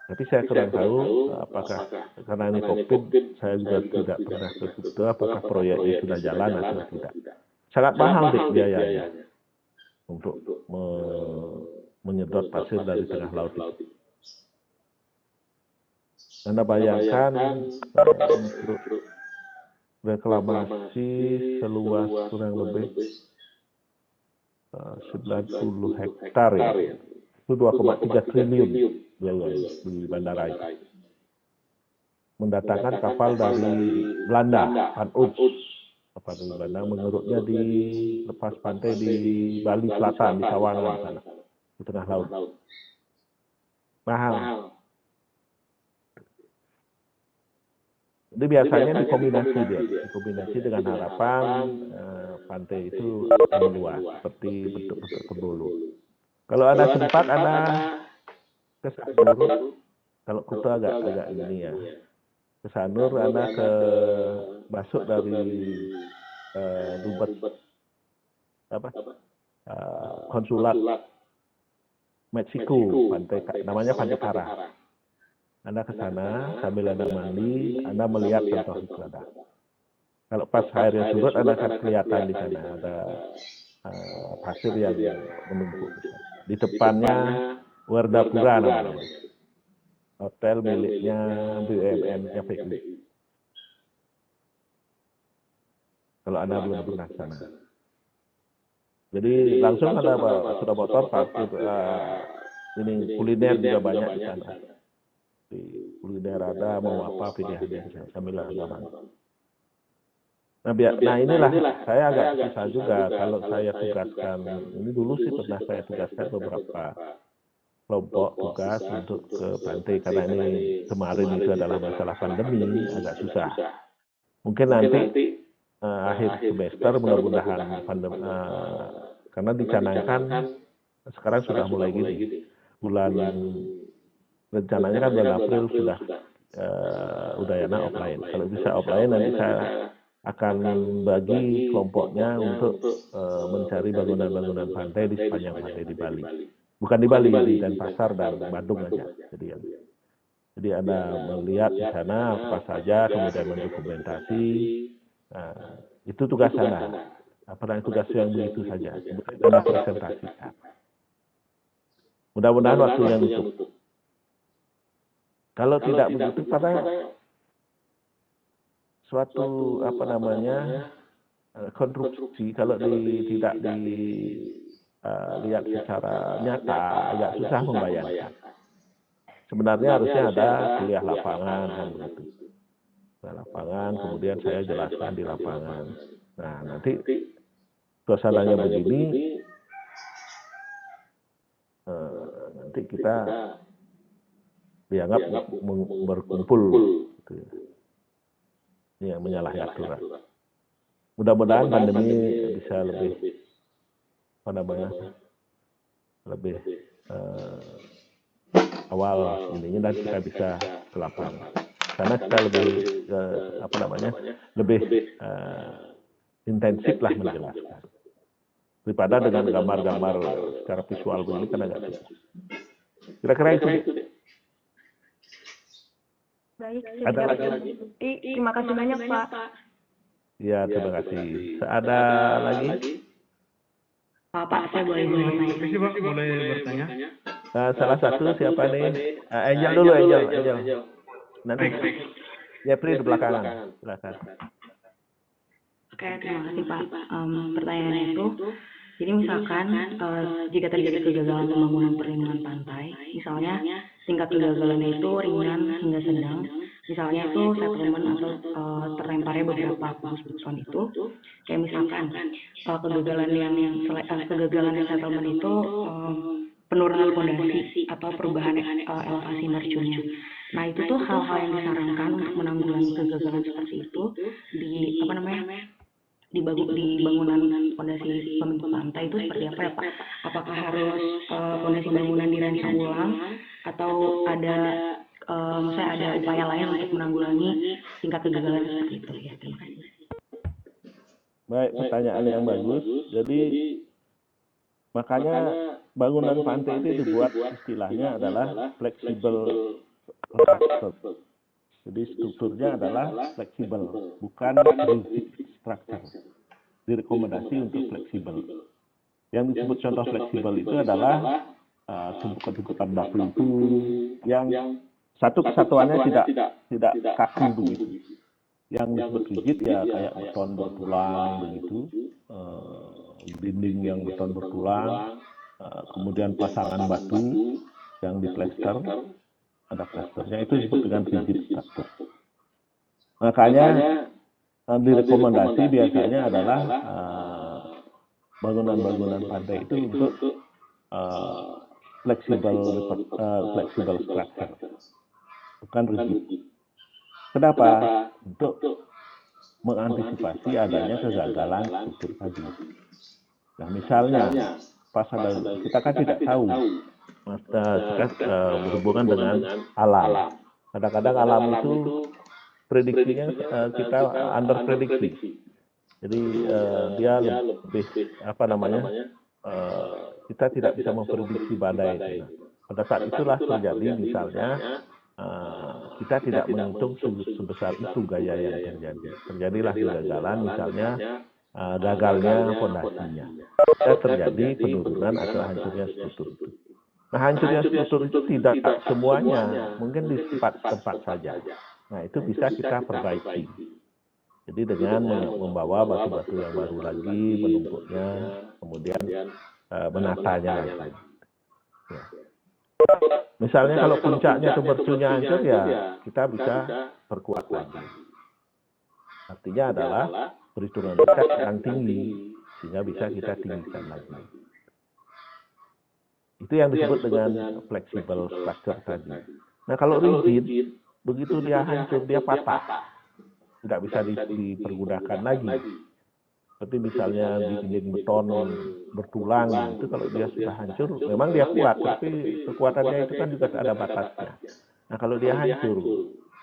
Tapi saya kurang tahu apakah karena ini COVID, saya juga tidak pernah ke Kute, apakah proyeknya sudah jalan atau tidak. Sangat mahal deh biayanya untuk menyedot pasir dari tengah laut itu. Anda bayangkan untuk reklamasi seluas kurang lebih 90 hektar ya. Itu 2,3 triliun biaya di bandara itu. Mendatangkan kapal dari Belanda, Van Oets. Kapal dari Belanda mengerutnya di lepas pantai di Bali Selatan, di Sawangan sana, di tengah laut. Mahal. Jadi biasanya dikombinasi dengan harapan pantai itu meluas seperti bentuk-bentuk Kebulu. Kalau Anda sempat Anda ke Sanur, kalau Kute agak ini ya. Ke Sanur Anda masuk dari Dubes konsulat Meksiko, namanya Pantai Kara. Anda ke sana sambil Anda mandi, Anda melihat contoh itu ada. Kalau pas airnya surut, Anda akan kelihatan di sana ada pasir yang menumpuk. Di depannya Wardapura namanya, hotel miliknya BUMN-nya PU. Kalau Anda belum pernah ke sana. Jadi langsung Anda sudah motor parkir, ini kuliner juga banyak di sana. Di kuliner ada mau apa pilihannya sambil Anda makan. Nah inilah saya agak susah juga kalau saya tugaskan, ini dulu sih pernah saya tugaskan beberapa kelompok tugas untuk ke pantai karena ini kemarin itu adalah masalah pandemi, agak susah. Mungkin nanti akhir semester mudah-mudahan pandemi, karena dicanangkan sekarang sudah mulai gini, rencananya kan bulan April sudah Udayana offline. Kalau bisa offline nanti saya akan bagi kelompoknya untuk mencari bangunan-bangunan pantai di sepanjang pantai di Bali. Bukan di Bali, di Denpasar dan Bandung aja. Jadi Anda melihat di sana apa saja, kemudian mendokumentasi. Itu tugas Anda. Apa tugas yang begitu saja. Kemudian Anda presentasikan. Mudah-mudahan waktunya nutup. Kalau tidak begitu, karena suatu konstruksi kalau tidak dilihat secara nyata agak susah membayangkan. Sebenarnya harusnya ada kuliah lapangan kan begitu. Lapangan, kemudian saya jelaskan di lapangan. Nah nanti suasananya begini, nanti kita dianggap berkumpul. Gitu. Ini yang menyalahi aturan. Mudah-mudahan pandemi bisa lebih lebih awal ininya dan kita bisa ke lapangan. Karena kita lebih intensif lah menjelaskan. Daripada dengan gambar-gambar secara visual begini kan agak susah. Kira-kira itu. Baik, ada lagi. Terima kasih banyak, Pak. Ya, terima kasih. Ada lagi? Pak, saya boleh bertanya? Salah satu siapa nih? Angel dulu, Angel. Nanti Jeffrey di belakangan. Silakan. Oke, terima kasih Pak. Pertanyaannya itu, jadi misalkan jika terjadi kegagalan pembangunan perlindungan pantai, misalnya tingkat kegagalannya itu ringan hingga sedang, misalnya itu settlement atau terlemparnya beberapa kubus beton itu, kayak misalkan kegagalan yang settlement itu penurunan fondasi atau perubahan elevasi mercunya. Nah itu tuh hal-hal yang disarankan untuk menanggulangi kegagalan seperti itu di di bangunan fondasi pembentuk pantai itu seperti apa ya Pak? Apakah harus fondasi bangunan dirancang ulang atau ada misalnya ada upaya lain untuk menanggulangi tingkat kegagalan seperti itu ya? Terima kasih. Baik, pertanyaan yang bagus. Jadi makanya bangunan pantai itu dibuat istilahnya adalah fleksibel structure. Jadi strukturnya adalah fleksibel, bukan rigid structure. Direkomendasi untuk fleksibel. Yang disebut contoh fleksibel itu adalah tumpukan-tumpukan batu itu yang satu kesatuannya tidak kaku begitu. Yang disebut rigid ya kayak beton bertulang begitu, dinding yang beton bertulang, kemudian pasangan batu yang diplester, ada plasternya, itu disebut dengan rigid structure. Makanya direkomendasi biasanya adalah bangunan-bangunan pantai itu untuk fleksibel structure, bukan rigid. Kenapa? Untuk mengantisipasi adanya kegagalan struktur tadi. Nah, misalnya pas ada, kita kan tidak tahu, berhubungan dengan alam. Kadang-kadang alam itu prediksinya kita under prediksi. Jadi dia lebih kita tidak bisa memprediksi badai. Nah, pada saat itulah terjadi misalnya kita tidak menghitung sebesar itu gaya yang terjadi. Terjadilah kegagalan, misalnya gagalnya fondasinya. Dan terjadi penurunan atau hancurnya struktur itu. Nah, hancurnya struktur itu tidak semuanya, mungkin di tempat saja. Nah, itu bisa kita perbaiki. Jadi dengan membawa batu-batu yang baru lagi, menumpuknya, kemudian menatanya lagi. Ya. Misalnya kalau puncaknya atau mercunya hancur, ya kita bisa perkuat lagi. Artinya adalah perhitungan dekat yang tinggi, sehingga bisa kita tinggikan lagi. Itu yang disebut dengan flexible structure tadi. Nah, kalau rigid, begitu dia hancur, dia patah. Tidak bisa dipergunakan lagi. Seperti misalnya dinding beton bertulang, itu kalau dia sudah hancur, memang dia kuat, tapi kekuatannya itu kan juga ada batasnya. Nah, kalau dia hancur,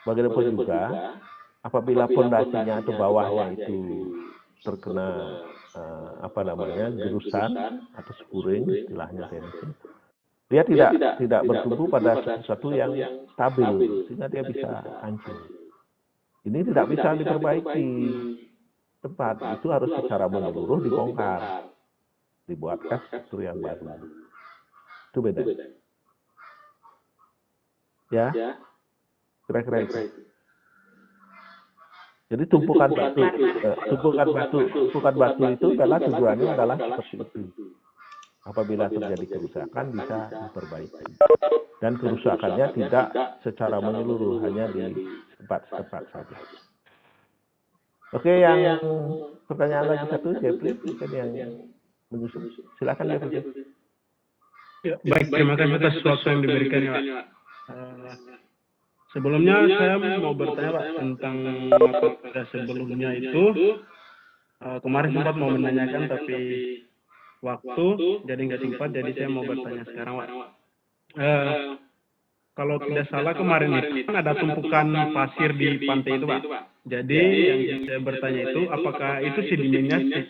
bagaimanapun juga, apabila fondasinya atau bawahnya itu terkena gerusan atau spuring, istilahnya teknisnya, dia tidak bertumbuh pada sesuatu yang stabil, sehingga dia bisa hancur. Ini tidak bisa diperbaiki tempat, itu harus secara menyeluruh dibongkar, dibuatkan struktur yang baru. Itu beda. Ya, kira-kira itu. Jadi tumpukan batu itu adalah tujuannya adalah seperti itu. Apabila terjadi kerusakan bisa diperbaiki. Dan kerusakannya tidak secara menyeluruh, hanya di tempat-tempat saja. Oke, yang pertanyaan lagi satu, Jeffrey, mungkin yang menyusul. Silakan, Jeffrey. Ya, baik, terima kasih atas waktu yang diberikan, ya, Pak. Sebelumnya saya mau bertanya, Pak, tentang materi sebelumnya itu. Kemarin sempat mau menanyakan, tapi waktu jadi nggak sempat, jadi saya mau bertanya sekarang, Pak. Kalau tidak salah kemarin itu kan ada tumpukan pasir di pantai itu, Pak. Jadi yang saya bertanya itu, apakah itu sedimennya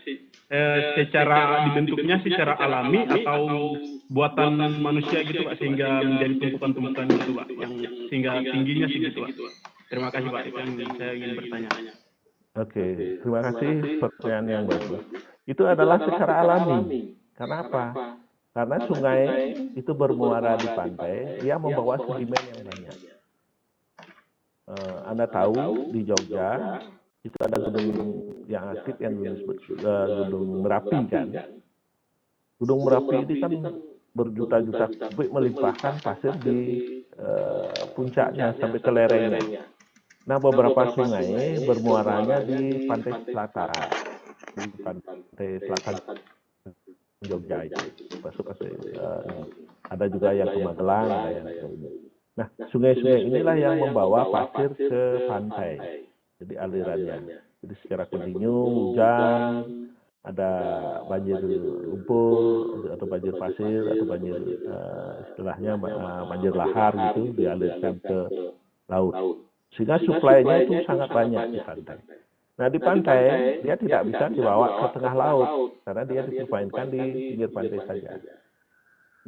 secara dibentuknya secara alami atau buatan manusia gitu, Pak, sehingga menjadi tumpukan-tumpukan itu, Pak, yang sehingga tingginya segitu, Pak. Terima kasih, Pak, itu yang saya ingin bertanya. Oke, terima kasih pertanyaan yang bagus. Itu adalah secara alami. Karena apa? Karena sungai itu bermuara di pantai, dia membawa sedimen yang banyak. Anda tahu di Jogja Itu ada gunung yang aktif yang disebut Gunung Merapi kan. Gunung Merapi ini kan berjuta-juta kubik melimpahkan pasir di puncaknya sampai ke lerengnya. Nah, beberapa sungai bermuaranya di pantai selatan, Jogja itu, masuk ke ini. Ada juga yang ke Magelang, ada yang ke ini. Nah, sungai-sungai inilah yang membawa pasir ke pantai. Jadi alirannya. Jadi secara kontinu hujan, ada banjir lumpur atau banjir pasir atau banjir istilahnya banjir lahar gitu dialirkan ke laut. Sehingga suplainya itu sangat banyak di pantai. Nah, di pantai dia tidak bisa dibawa ke tengah laut karena dia dipermainkan di pinggir pantai saja.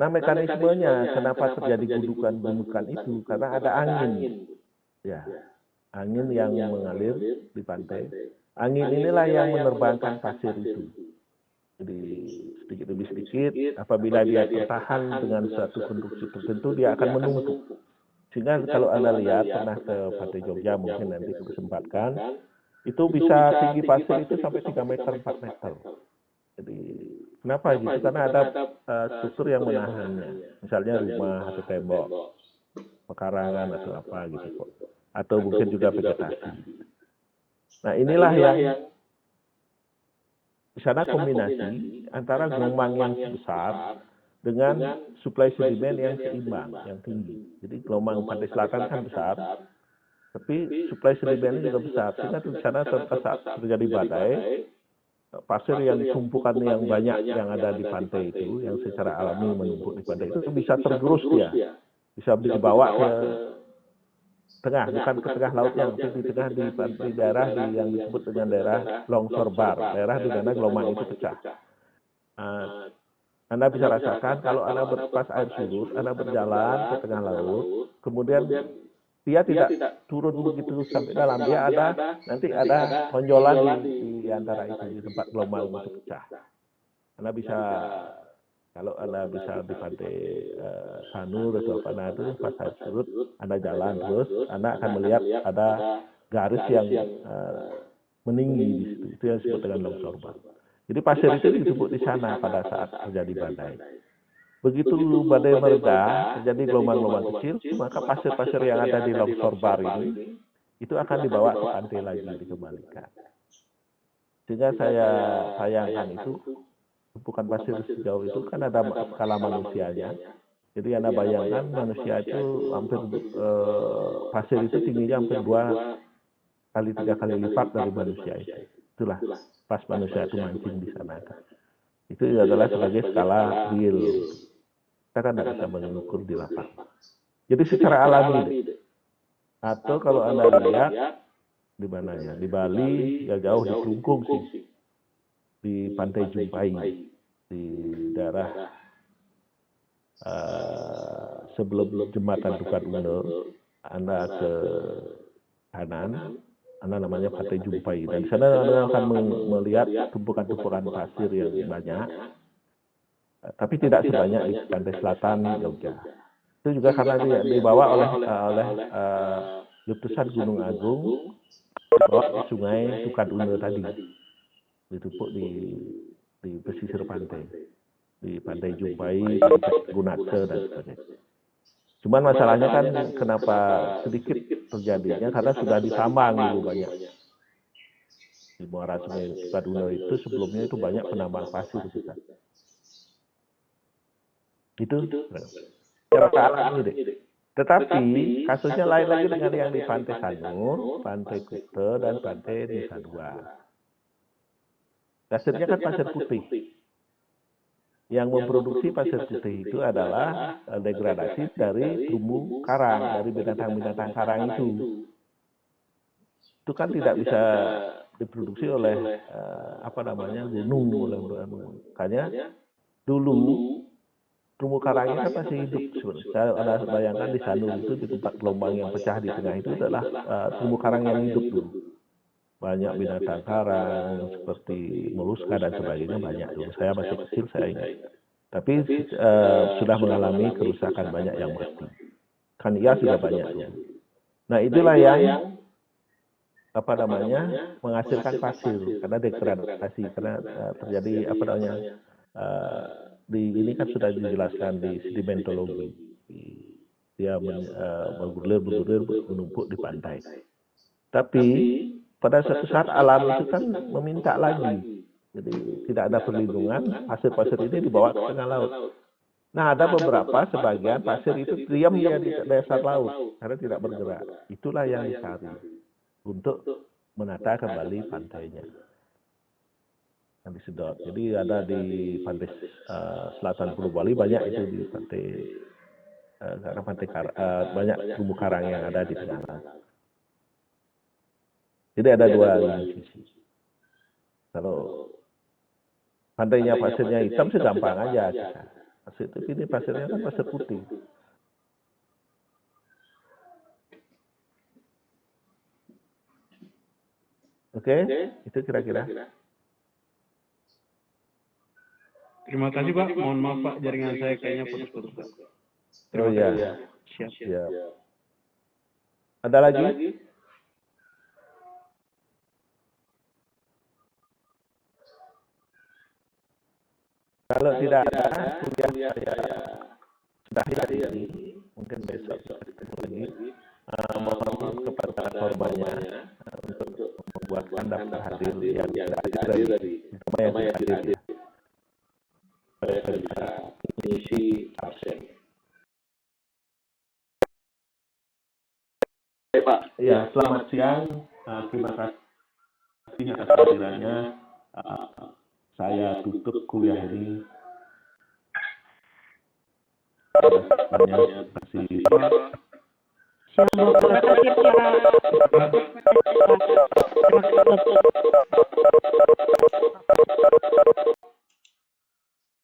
Nah, mekanismenya kenapa terjadi gundukan-gundukan itu karena ada angin. Ya, angin yang mengalir di pantai. Angin inilah yang menerbangkan pasir itu. Jadi sedikit demi sedikit, apabila dia tertahan dengan suatu konstruksi tertentu, dia akan menumpuk. Sehingga kalau Anda lihat pernah ke Pantai Jogja, mungkin nanti kesempatkan, itu bisa tinggi pasir itu sampai 3 meter, 4 meter. Jadi kenapa gitu? Karena ada struktur yang menahannya. Misalnya rumah atau tembok, pekarangan atau apa gitu. Atau mungkin juga vegetasi. Nah, inilah yang di sana kombinasi antara gelombang yang besar dengan suplai sedimen yang seimbang, yang tinggi. Jadi gelombang pantai selatan kan besar, tapi suplai sedimennya juga besar. Sehingga di sana saat terjadi badai, pasir yang tumpukan yang banyak yang ada di pantai itu, yang secara alami menumpuk di pantai itu bisa tergerus dia, bisa dibawa ke tengah, bukan ke tengah lautnya, tapi di tengah di daerah yang disebut dengan daerah longsor bar, daerah di mana gelombang itu pecah. Anda bisa rasakan kalau Anda pas air surut, Anda berjalan ke tengah laut, kemudian dia tidak turun begitu sampai dalam, dia nanti ada tonjolan di antara itu, di tempat gelombang itu pecah. Anda bisa, kalau Anda bisa di pantai Sanur atau apa, nah itu pas air surut, Anda jalan terus, Anda akan melihat ada garis yang meninggi di situ, itu yang disebut dengan longsor bar. Jadi pasir itu disebut di sana pada saat terjadi badai. Begitu badai mereda, terjadi gelombang-gelombang kecil, maka pasir-pasir yang ada di longsor bar ini, itu akan dibawa ke pantai lagi, dikembalikan. Sehingga saya sayangkan itu, tumpukan pasir sejauh itu kan ada skala manusianya. Jadi Anda bayangkan manusia itu hampir, pasir itu tingginya hampir 2 kali 3 kali lipat dari manusia itu. Itulah pas manusia itu mancing di sana. Itu adalah sebagai skala real. Kita kan tidak bisa mengukur di lapangan. Jadi secara alami. Atau kalau Anda lihat di mana ya, di Bali ya jauh di Kelungkung sih, di Pantai Jumpai, di daerah sebelum jembatan Tukat Uno, Anda ke kanan, Anda namanya Pantai Jumpai, dan di sana Anda akan melihat tumpukan-tumpukan pasir yang banyak, tapi tidak sebanyak di pantai selatan Jogja. Itu juga karena dibawa oleh letusan Gunung Agung, dibawa ke sungai Tukat Uno tadi, ditumpuk di pesisir pantai, di Pantai Jumpai, Pantai Gunakse dan sebagainya. Cuman masalahnya kan kenapa sedikit terjadinya, karena sudah ditambang dulu banyak. Di muara sungai Tukat Uno itu sebelumnya itu banyak penambang pasir juga. Itu secara alami deh. Tetapi kasusnya lain lagi dengan yang di Pantai Sanur, Pantai Kuta, dan Pantai Nusa Dua. Pasirnya kan pasir putih. Yang memproduksi pasir putih itu adalah degradasi dari terumbu karang, dari binatang-binatang karang itu. Itu kan tidak bisa diproduksi oleh gunung, oleh makanya dulu terumbu karangnya kan masih hidup sebenarnya. Saya ada bayangkan di Sanur itu, di tempat gelombang yang pecah di tengah itu adalah terumbu karang yang hidup dulu. Banyak binatang karang seperti moluska dan sebagainya banyak dulu. Saya masih kecil, saya ingat. Tapi sudah mengalami kerusakan, banyak yang mati. Kan iya sudah banyak dulu. Nah, itulah yang apa namanya menghasilkan pasir karena degradasi karena terjadi apa namanya di ini kan sudah dijelaskan di sedimentologi dia bergulir menumpuk di pantai. Tapi pada suatu saat alam itu kan meminta lagi, jadi tidak ada perlindungan, pasir-pasir ini dibawa ke tengah laut. Nah, ada beberapa sebagian pasir itu diam dia di dasar laut karena tidak bergerak. Itulah yang dicari untuk menata kembali pantainya yang disedot. Jadi ada di pantai selatan Pulau Bali banyak itu di pantai karena banyak terumbu karang yang ada di tengah laut. Jadi ada dua sisi. Kalau pantainya pasirnya hitam sih gampang aja kita. Pasir itu ini pasirnya kan pasir putih. Oke, itu kira-kira. Terima kasih Pak. Mohon maaf Pak, jaringan saya kayaknya putus-putus Pak. Oh ya, Siap. siap. Ada lagi? Kalau tidak ada, kuliah saya sudahi hari ini. Mungkin besok kita ketemu lagi. Mohon kepada korbannya untuk membuatkan daftar hadir yang tidak hadir dari semua yang tidak hadir ya. Supaya bisa mengisi absen. Ya, selamat siang. Terima kasih atas kehadirannya. Saya tutup kuliah ini. Terima kasih. Siang Bapak, terima kasih Pak.